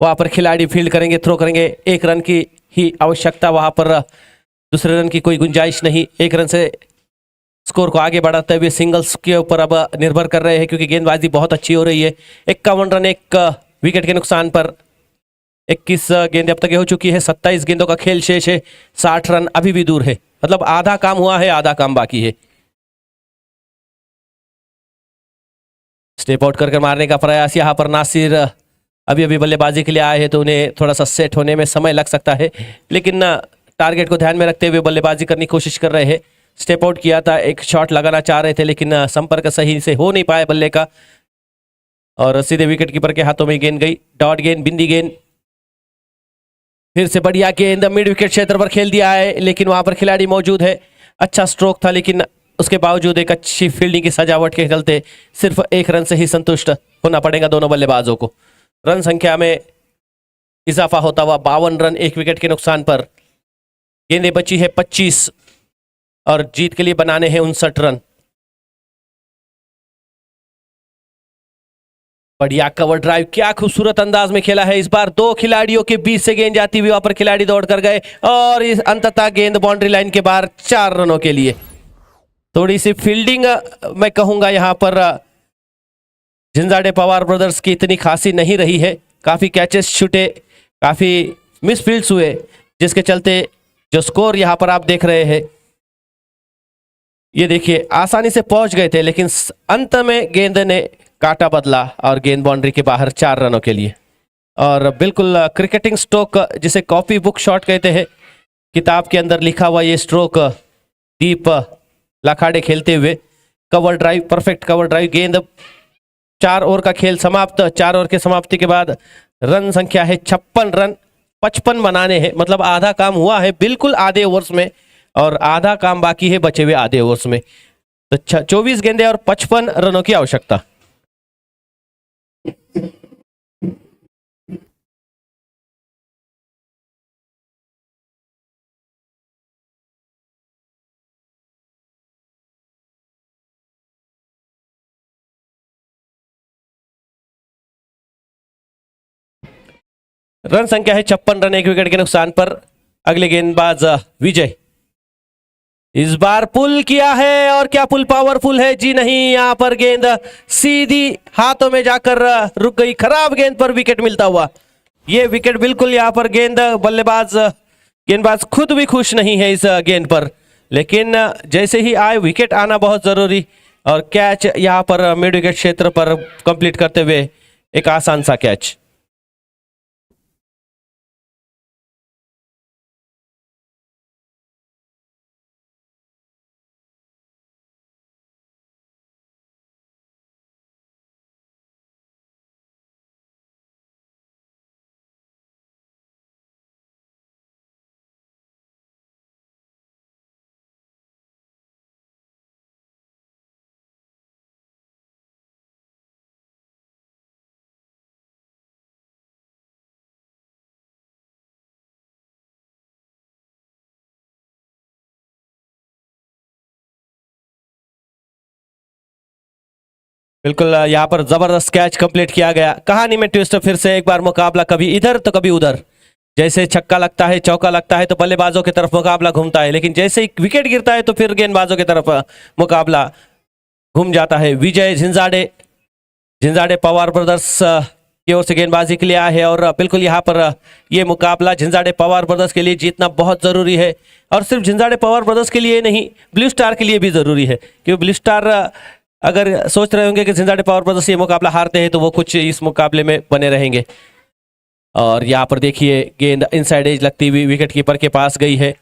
वहां पर खिलाड़ी फील्ड करेंगे, थ्रो करेंगे। 1 रन की ही आवश्यकता, वहां पर दूसरे रन की कोई गुंजाइश नहीं। 1 रन से स्कोर को आगे बढ़ाते हुए सिंगल्स के ऊपर अब निर्भर कर रहे हैं क्योंकि गेंदबाजी बहुत अच्छी हो रही है। 51 रन, 1 विकेट के नुकसान पर। 21 गेंदें अब तक हो चुकी है, 27 गेंदों का खेल शेष है। 60 रन अभी भी दूर है, मतलब आधा काम हुआ है, आधा काम बाकी है। स्टेप आउट करके मारने का प्रयास, यहां पर नासिर अभी अभी बल्लेबाजी के लिए आए हैं तो उन्हें थोड़ा सा सेट होने में समय लग सकता है, लेकिन टारगेट को ध्यान में रखते हुए बल्लेबाजी करने की कोशिश कर रहे हैं। स्टेप आउट किया था, एक शॉट लगाना चाह रहे थे लेकिन संपर्क सही से हो नहीं पाया बल्ले का और सीधे विकेट कीपर के हाथों में गेंद गई। डॉट गेंद, बिंदी गेंद, फिर से बढ़िया गेंद मिड विकेट क्षेत्र पर खेल दिया है लेकिन वहां पर खिलाड़ी मौजूद है। अच्छा स्ट्रोक था लेकिन उसके बावजूद एक अच्छी फील्डिंग की सजावट के चलते सिर्फ 1 रन से ही संतुष्ट होना पड़ेगा दोनों बल्लेबाजों को। रन संख्या में इजाफा होता हुआ 52 रन, 1 विकेट के नुकसान पर। गेंदें बची है 25 और जीत के लिए बनाने हैं 59 रन। बढ़िया कवर ड्राइव, क्या खूबसूरत अंदाज में खेला है। इस बार 2 खिलाड़ियों के बीच से गेंद जाती हुई वहां पर खिलाड़ी दौड़ कर गए और इस अंततः गेंद बाउंड्री लाइन के बाहर 4 रनों के लिए। थोड़ी सी फील्डिंग मैं कहूंगा यहां पर झंझाड़े पवार ब्रदर्स की इतनी खासी नहीं रही है। काफी कैचेस छूटे, काफी मिसफील्ड्स हुए, जिसके चलते जो स्कोर यहां पर आप देख रहे हैं, ये देखिए आसानी से पहुंच गए थे लेकिन अंत में गेंद ने काटा बदला और गेंद बाउंड्री के बाहर 4 रनों के लिए। और बिल्कुल क्रिकेटिंग स्ट्रोक जिसे कॉपी बुक शॉट कहते हैं, किताब के अंदर लिखा हुआ ये स्ट्रोक दीप लखाड़े खेलते हुए। Cover drive, perfect cover drive, गेंद 4 ओवर का खेल समाप्त। 4 ओवर के समाप्ति के बाद रन संख्या है 56 रन, 55 बनाने हैं, मतलब आधा काम हुआ है बिल्कुल आधे ओवर्स में और आधा काम बाकी है बचे हुए आधे ओवर्स में। तो 24 गेंदें और 55 रनों की आवश्यकता। रन संख्या है 56 रन, 1 विकेट के नुकसान पर। अगले गेंदबाज विजय, इस बार पुल किया है और क्या पुल पावरफुल है? जी नहीं, यहां पर गेंद सीधी हाथों में जाकर रुक गई। खराब गेंद पर विकेट मिलता हुआ ये विकेट, बिल्कुल यहां पर गेंदबाज खुद भी खुश नहीं है इस गेंद पर, लेकिन जैसे ही आए विकेट आना बहुत जरूरी और कैच यहां पर मिड विकेट क्षेत्र पर कंप्लीट करते हुए एक आसान सा कैच। बिल्कुल यहाँ पर जबरदस्त कैच कंप्लीट किया गया। कहानी में ट्विस्ट फिर से एक बार, मुकाबला कभी इधर तो कभी उधर। जैसे छक्का लगता है, चौका लगता है तो बल्लेबाजों की तरफ मुकाबला घूमता है, लेकिन जैसे ही विकेट गिरता है तो फिर गेंदबाजों की तरफ मुकाबला घूम जाता है। विजय झिंझाड़े पवार ब्रदर्स की ओर से गेंदबाजी के लिए आए हैं और बिल्कुल यहाँ पर ये मुकाबला झिंझाड़े पवार ब्रदर्स के लिए जीतना बहुत जरूरी है। और सिर्फ झिंझाड़े पवार ब्रदर्स के लिए नहीं, ब्लू स्टार के लिए भी जरूरी है, क्योंकि ब्लू स्टार अगर सोच रहे होंगे कि झिंझाड़े पवार ब्रदर्स ये मुकाबला हारते हैं तो वो कुछ इस मुकाबले में बने रहेंगे। और यहाँ पर देखिए गेंद इनसाइड एज लगती हुई विकेट कीपर के पास गई है।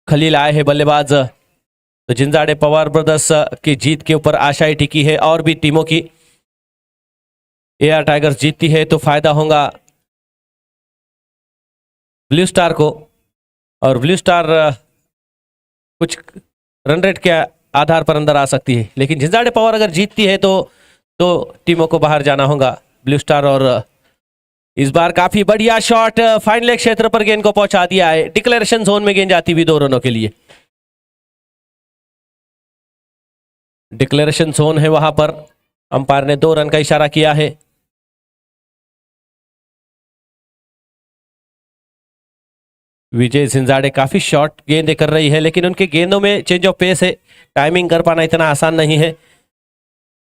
खलील आए हैं बल्लेबाज। तो झिंझाड़े पवार ब्रदर्स की जीत के ऊपर आशाएं टिकी है और भी टीमों की। एआर टाइगर्स जीतती है तो फायदा होगा ब्लू स्टार को, और ब्लू स्टार कुछ रन रेट के आधार पर अंदर आ सकती है, लेकिन झिंझाड़े पवार अगर जीतती है तो टीमों को बाहर जाना होगा ब्लू स्टार। और इस बार काफी बढ़िया शॉट फाइन लेग क्षेत्र पर गेंद को पहुंचा दिया है। डिक्लेरेशन जोन में गेंद जाती हुई 2 रनों के लिए। डिक्लेरेशन जोन है वहां पर, अंपायर ने 2 रन का इशारा किया है। विजय झिंझाड़े काफी शॉर्ट गेंदें कर रही है, लेकिन उनके गेंदों में चेंज ऑफ पेस है, टाइमिंग कर पाना इतना आसान नहीं है।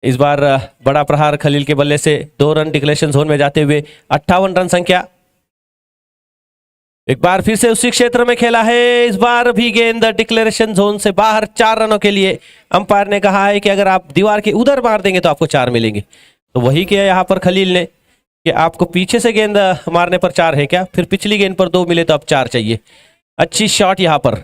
इस बार बड़ा प्रहार खलील के बल्ले से 2 रन डिक्लेरेशन जोन में जाते हुए 58 रन संख्या। एक बार फिर से उसी क्षेत्र में खेला है, इस बार भी गेंद डिक्लेरेशन जोन से बाहर 4 रनों के लिए। अंपायर ने कहा है कि अगर आप दीवार के उधर मार देंगे तो आपको 4 मिलेंगे, तो वही किया यहाँ पर खलील ने कि आपको पीछे से गेंद मारने पर 4 है क्या, फिर पिछली गेंद पर 2 मिले तो अब 4 चाहिए। अच्छी शॉट यहाँ पर।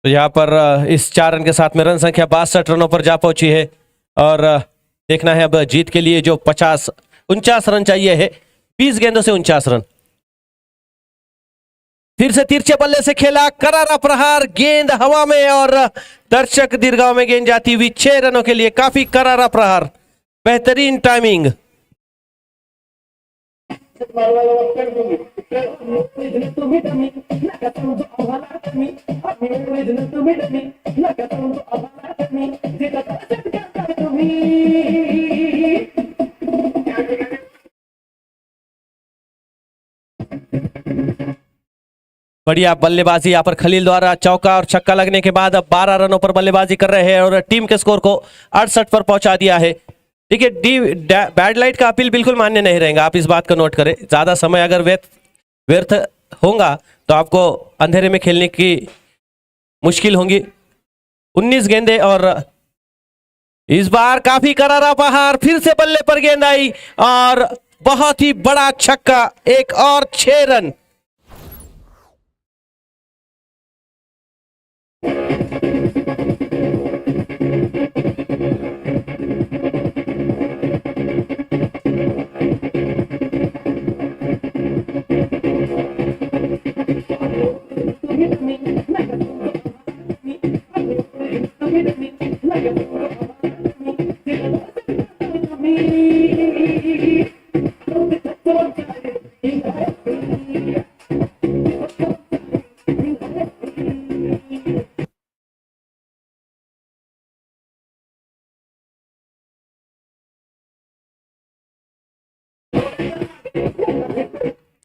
तो यहाँ पर इस 4 रन के साथ में रन संख्या 62 रनों पर जा पहुंची है। और देखना है अब जीत के लिए जो 49 रन चाहिए है, 20 गेंदों से 49 रन। फिर से तिरछे बल्ले से खेला, करारा प्रहार, गेंद हवा में और दर्शक दीर्घाव में गेंद जाती हुई 6 रनों के लिए। काफी करारा प्रहार, बेहतरीन टाइमिंग। बढ़िया बल्लेबाजी यहाँ पर खलील द्वारा, चौका और छक्का लगने के बाद अब 12 रनों पर बल्लेबाजी कर रहे हैं और टीम के स्कोर को 68 पर पहुंचा दिया है। देखिए बैड लाइट का अपील बिल्कुल मान्य नहीं रहेगा, आप इस बात को नोट करें। ज्यादा समय अगर व्यर्थ होगा तो आपको अंधेरे में खेलने की मुश्किल होगी। 19 गेंदें और इस बार काफी करारा प्रहार, फिर से बल्ले पर गेंद आई और बहुत ही बड़ा छक्का, एक और 6 रन।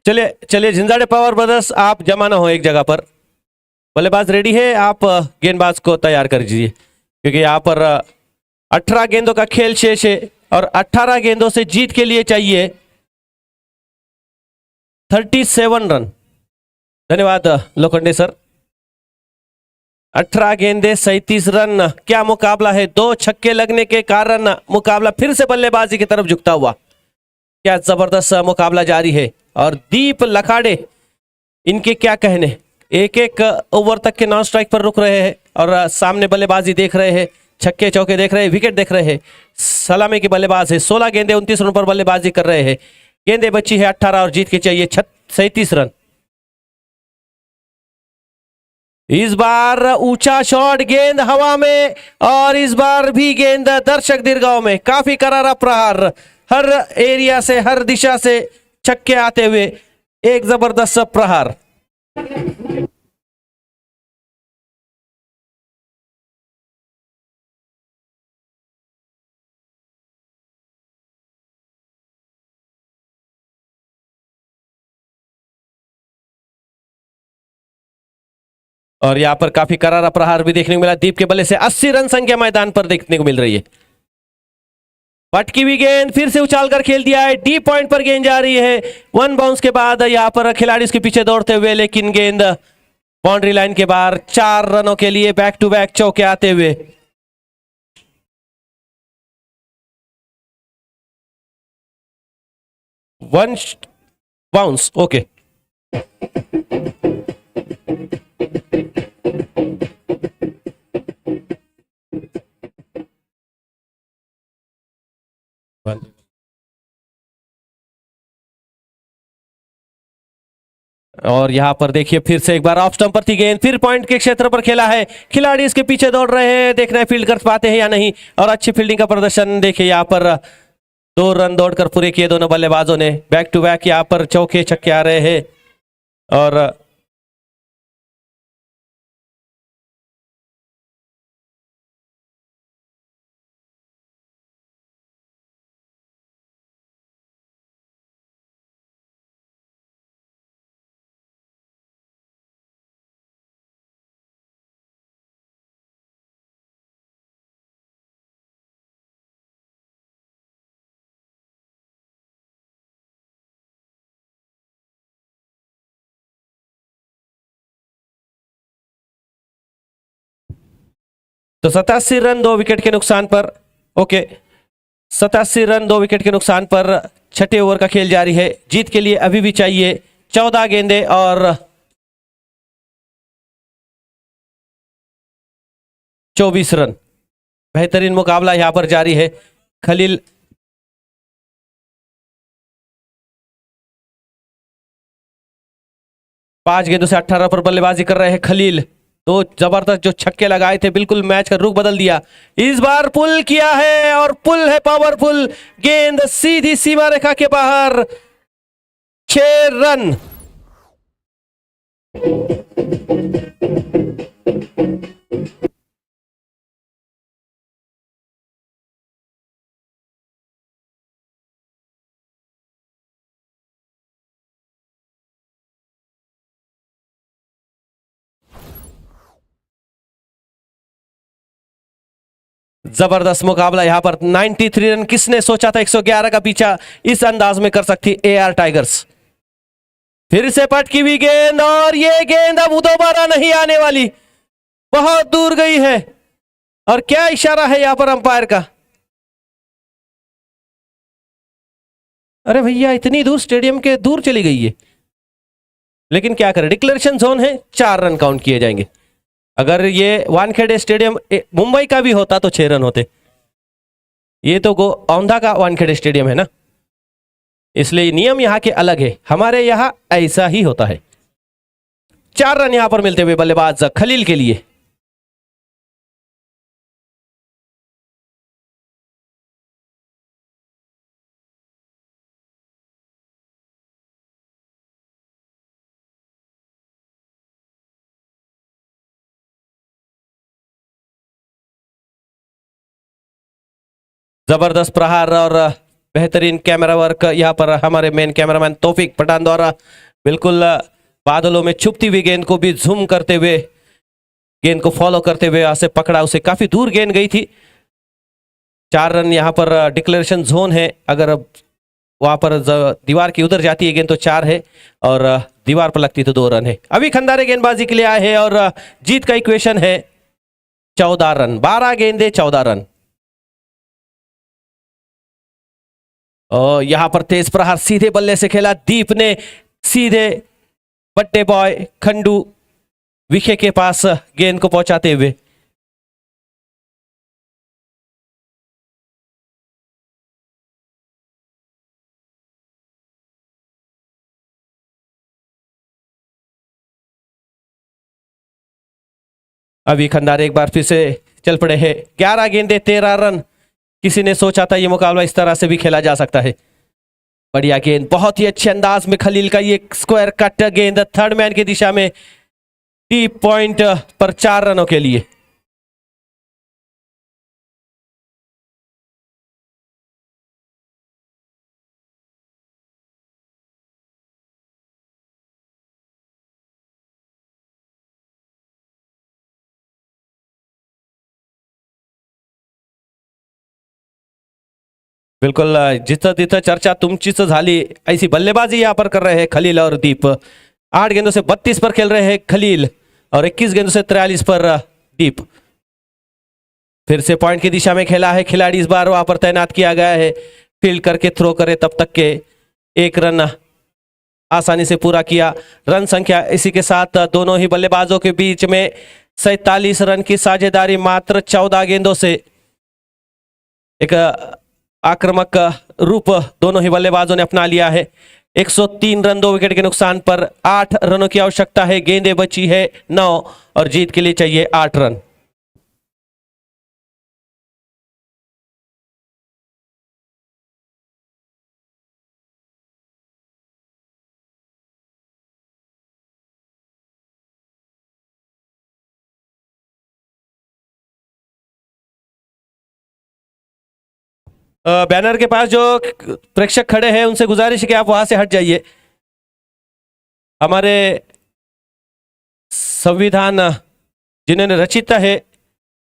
चलिए चलिए झिंझाड़े पवार ब्रदर्स, आप जमा ना हो एक जगह पर। बल्लेबाज रेडी है, आप गेंदबाज को तैयार कर दीजिए, क्योंकि यहाँ पर 18 गेंदों का खेल शेष है और 18 गेंदों से जीत के लिए चाहिए 37 रन। धन्यवाद लोखंडे सर। 18 गेंदे 37 रन, क्या मुकाबला है। 2 छक्के लगने के कारण मुकाबला फिर से बल्लेबाजी की तरफ झुकता हुआ। क्या जबरदस्त मुकाबला जारी है और दीप लखाड़े, इनके क्या कहने, एक ओवर तक के नॉन स्ट्राइक पर रुक रहे हैं और सामने बल्लेबाजी देख रहे हैं, छक्के चौके देख रहे हैं, विकेट देख रहे हैं। सलामी की बल्लेबाज है, 16 गेंदे 29 रन पर बल्लेबाजी कर रहे हैं। गेंदे बची है 18 और जीत के चाहिए 37 रन। इस बार ऊंचा शॉट, गेंद हवा में और इस बार भी गेंद दर्शक दीर्घाओं में। काफी करारा प्रहार, हर एरिया से, हर दिशा से छक्के आते हुए एक जबरदस्त प्रहार। और यहां पर काफी करारा प्रहार भी देखने को मिला। दीप के बल्ले से 80 रन संख्या मैदान पर देखने को मिल रही है। पटकी हुई गेंद फिर से उछाल कर खेल दिया है, डीप पॉइंट पर गेंद जा रही है। 1 बाउंस के बाद यहां पर खिलाड़ी उसके पीछे दौड़ते हुए, लेकिन गेंद बाउंड्री लाइन के बाहर। 4 रनों के लिए बैक टू बैक चौके आते हुए। One bounce, okay. और यहां पर देखिए फिर से एक बार ऑफ स्टंप पर थी गेंद, फिर पॉइंट के क्षेत्र पर खेला है। खिलाड़ी इसके पीछे दौड़ रहे हैं, देख रहे हैं फील्ड कर पाते हैं या नहीं। और अच्छी फील्डिंग का प्रदर्शन देखिए, यहां पर 2 रन दौड़कर पूरे किए दोनों बल्लेबाजों ने। बैक टू बैक यहां पर चौके छक्के आ रहे हैं। और तो 87 रन 2 विकेट के नुकसान पर, ओके, 87 रन 2 विकेट के नुकसान पर छठे ओवर का खेल जारी है। जीत के लिए अभी भी चाहिए 14 गेंदे और 24 रन। बेहतरीन मुकाबला यहां पर जारी है। खलील पांच गेंदों से 18 पर बल्लेबाजी कर रहे हैं। खलील तो जबरदस्त जो छक्के लगाए थे, बिल्कुल मैच का रुख बदल दिया। इस बार पुल किया है और पुल है पावरफुल। गेंद सीधी सीमा रेखा के बाहर। 6 रन। जबरदस्त मुकाबला यहां पर। 93 रन, किसने सोचा था 111 का पीछा इस अंदाज में कर सकती एआर टाइगर्स। फिर से पटकी हुई गेंद और ये गेंद अब दोबारा नहीं आने वाली, बहुत दूर गई है। और क्या इशारा है यहां पर अंपायर का। अरे भैया इतनी दूर, स्टेडियम के दूर चली गई है। लेकिन क्या करें, डिक्लेरेशन जोन है, 4 रन काउंट किए जाएंगे। अगर ये वानखेड़े स्टेडियम मुंबई का भी होता तो 6 रन होते। ये तो औंधा का वानखेड़े स्टेडियम है ना, इसलिए नियम यहां के अलग है। हमारे यहां ऐसा ही होता है। 4 रन यहां पर मिलते हुए बल्लेबाज खलील के लिए। जबरदस्त प्रहार और बेहतरीन कैमरा वर्क यहां पर हमारे मेन कैमरामैन तौफीक पठान द्वारा। बिल्कुल बादलों में छुपती हुई गेंद को भी झूम करते हुए, गेंद को फॉलो करते हुए यहां से पकड़ा, उसे काफी दूर गेंद गई थी। 4 रन यहां पर डिक्लेरेशन जोन है। अगर वहां पर दीवार की उधर जाती है गेंद तो 4 है, और दीवार पर लगती तो 2 रन है। अभी खंडारे गेंदबाजी के लिए आए हैं और जीत का इक्वेशन है 14 रन। 12 गेंदे 14 रन। और यहां पर तेज प्रहार सीधे बल्ले से खेला दीप ने, सीधे बट्टे बॉय खंडू विखे के पास गेंद को पहुंचाते हुए। अभी खंडार एक बार फिर से चल पड़े हैं। 11 गेंदे 13 रन। किसी ने सोचा था ये मुकाबला इस तरह से भी खेला जा सकता है। बढ़िया गेंद, बहुत ही अच्छे अंदाज में खलील का ये स्क्वायर कट गेंद थर्ड मैन की दिशा में डीप पॉइंट पर 4 रनों के लिए। बिल्कुल, जिथं तिथं चर्चा तुमचीच झाली ऐसी बल्लेबाजी यहाँ पर कर रहे हैं खलील और दीप। 8 गेंदों से 32 पर खेल रहे हैं खलील और 21 गेंदों से 43 पर दीप। फिर से पॉइंट की दिशा में खेला है खिलाड़ी, इस बार वहां पर तैनात किया गया है। फील्ड करके थ्रो करे तब तक के 1 रन आसानी से पूरा किया। रन संख्या इसी के साथ दोनों ही बल्लेबाजों के बीच में 47 रन की साझेदारी मात्र 14 गेंदों से। एक आक्रामक रूप दोनों ही बल्लेबाजों ने अपना लिया है। 103 रन 2 विकेट के नुकसान पर 8 रनों की आवश्यकता है। गेंदें बची है 9 और जीत के लिए चाहिए 8 रन। बैनर के पास जो प्रेक्षक खड़े हैं उनसे गुजारिश है कि आप वहां से हट जाइए। हमारे संविधान जिन्होंने रचित है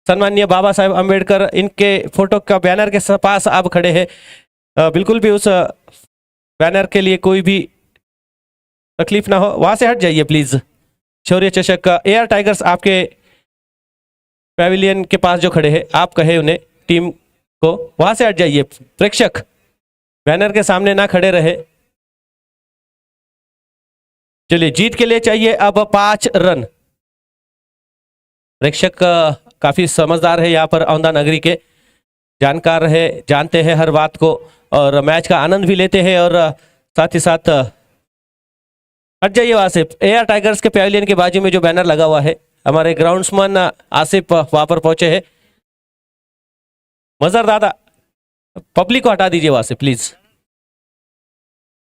सम्माननीय बाबा साहेब अंबेडकर, इनके फोटो का बैनर के पास आप खड़े हैं। बिल्कुल भी उस बैनर के लिए कोई भी तकलीफ ना हो, वहां से हट जाइए प्लीज। शौर्य चषक एयर टाइगर्स आपके पैविलियन के पास जो खड़े हैं, आप कहे उन्हें टीम को वहां से हट जाइए। प्रेक्षक बैनर के सामने ना खड़े रहे। चलिए, जीत के लिए चाहिए अब 5 रन। प्रेक्षक काफी समझदार है यहाँ पर, औंधा नगरी के जानकार है, जानते हैं हर बात को और मैच का आनंद भी लेते हैं। और साथ ही साथ हट जाइए वहां से। एयर टाइगर्स के पैविलियन के बाजू में जो बैनर लगा हुआ है, हमारे ग्राउंड्समैन आसिफ वहां पर पहुंचे हैं। मजर दादा, पब्लिक को हटा दीजिए वहां से प्लीज।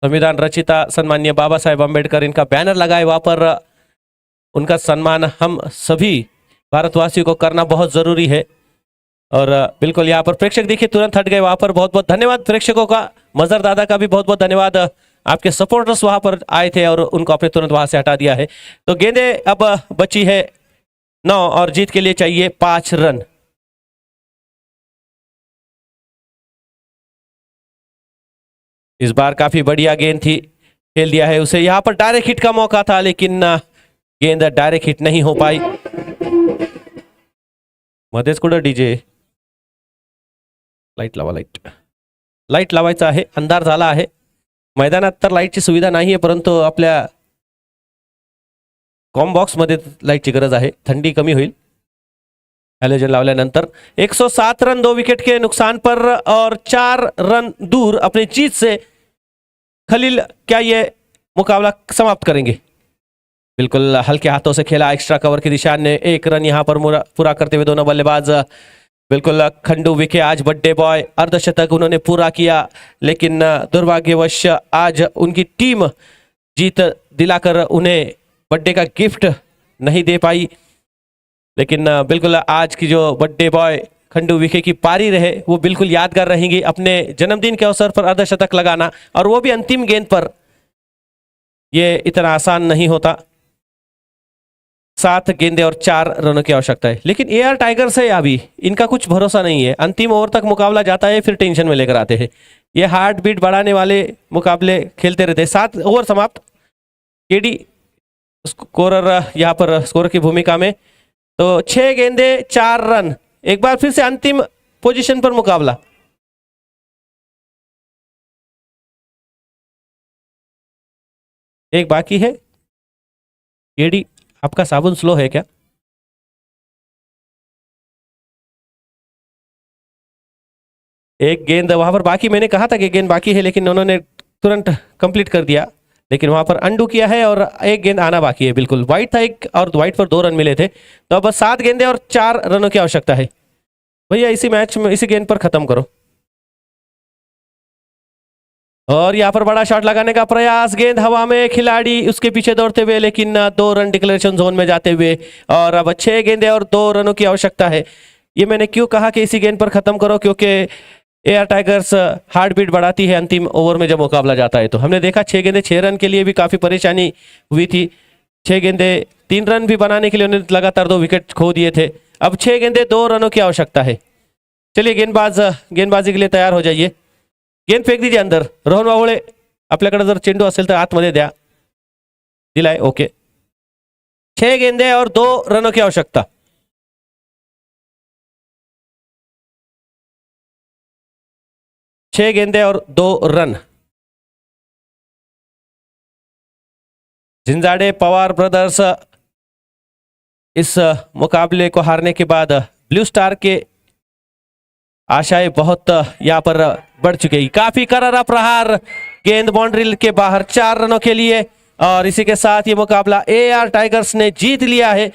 संविधान रचिता सम्माननीय बाबा साहेब अंबेडकर, इनका बैनर लगा है वहां पर। उनका सम्मान हम सभी भारतवासियों को करना बहुत जरूरी है। और बिल्कुल यहाँ पर प्रेक्षक देखिए तुरंत हट गए वहां पर। बहुत बहुत धन्यवाद प्रेक्षकों का, मजर दादा का भी बहुत बहुत धन्यवाद। आपके सपोर्टर्स वहां पर आए थे और उनको आपने तुरंत वहां से हटा दिया है। तो गेंदें अब बची है 9 और जीत के लिए चाहिए 5 रन। इस बार काफी बढ़िया गेंद थी, खेल दिया है उसे। यहाँ पर डायरेक्ट हिट का मौका था लेकिन गेंद डायरेक्ट हिट नहीं हो पाई। मध्येच कुठं डीजे लाईट लावा, लाईट लावायचं आहे। अंधार झाला आहे मैदानात, तर लाईटची सुविधा नाही आहे, परंतु आपल्या कॉम बॉक्स मध्ये लाईटची गरज आहे। थंडी कमी होईल हॅलोजन लावल्यानंतर। 107 रन 2 विकेट के नुकसान पर और 4 रन दूर अपनी जीत से खलील क्या ये मुकाबला समाप्त करेंगे? बिल्कुल हल्के हाथों से खेला एक्स्ट्रा कवर की दिशा ने 1 रन यहां पर पूरा करते हुए दोनों बल्लेबाज। बिल्कुल खंडू विखे आज बर्थडे बॉय, अर्धशतक उन्होंने पूरा किया, लेकिन दुर्भाग्यवश आज उनकी टीम जीत दिलाकर उन्हें बर्थडे का गिफ्ट नहीं दे पाई। लेकिन बिल्कुल आज की जो बर्थडे बॉय खंडू विखे की पारी रहे वो बिल्कुल यादगार रहेंगी। अपने जन्मदिन के अवसर पर अर्धशतक लगाना और वो भी अंतिम गेंद पर, ये इतना आसान नहीं होता। 7 गेंदे और 4 रनों की आवश्यकता है। लेकिन एआर टाइगर्स है अभी, इनका कुछ भरोसा नहीं है। अंतिम ओवर तक मुकाबला जाता है फिर टेंशन में लेकर आते हैं। ये हार्ट बीट बढ़ाने वाले मुकाबले खेलते रहते हैं। 7 ओवर समाप्त, केडी स्कोरर यहाँ पर स्कोर की भूमिका में। तो 6 गेंदे 4 रन, एक बार फिर से अंतिम पोजीशन पर मुकाबला। एक बाकी है। केडी, आपका साबुन स्लो है क्या? एक गेंद वहां पर बाकी, मैंने कहा था कि गेंद बाकी है लेकिन उन्होंने तुरंत कंप्लीट कर दिया। लेकिन वहां पर अंडू किया है और एक गेंद आना बाकी है। बिल्कुल व्हाइट था एक और व्हाइट पर 2 रन मिले थे, तो अब बस 7 गेंदें और 4 रनों की आवश्यकता है। भैया इसी मैच में इसी गेंद पर खत्म करो। और यहाँ पर बड़ा शॉट लगाने का प्रयास, गेंद हवा में, खिलाड़ी उसके पीछे दौड़ते हुए, लेकिन 2 रन डिक्लेरेशन जोन में जाते हुए, और अब 6 गेंदें और 2 रनों की आवश्यकता है। ये मैंने क्यों कहा कि इसी गेंद पर खत्म करो, क्योंकि एआर टाइगर्स हार्ट बीट बढ़ाती है अंतिम ओवर में जब मुकाबला जाता है। तो हमने देखा 6 गेंदें 6 रन के लिए भी काफी परेशानी हुई थी। 6 गेंदें 3 रन भी बनाने के लिए उन्होंने लगातार 2 विकेट खो दिए थे। अब 6 गेंदें 2 रनों की आवश्यकता है। चलिए गेंदबाजी के लिए तैयार हो जाइए। गेंद फेक दीजिए अंदर। रोहन वावळे, आपल्याकडे जर चेंडू असेल तर आतमध्ये द्या। दिलाय, ओके। 6 गेंदें और 2 रनों की आवश्यकता। छह गेंदें और 2 रन। जिंजाडे पवार ब्रदर्स इस मुकाबले को हारने के बाद ब्लू स्टार के आशाएं बहुत यहां पर बढ़ चुकी है। काफी करारा प्रहार, गेंद बाउंड्री के बाहर 4 रनों के लिए, और इसी के साथ ये मुकाबला एआर टाइगर्स ने जीत लिया है।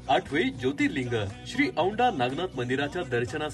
आठवे ज्योतिर्लिंग श्री औंढा नागनाथ मंदिराच्या दर्शनासाठी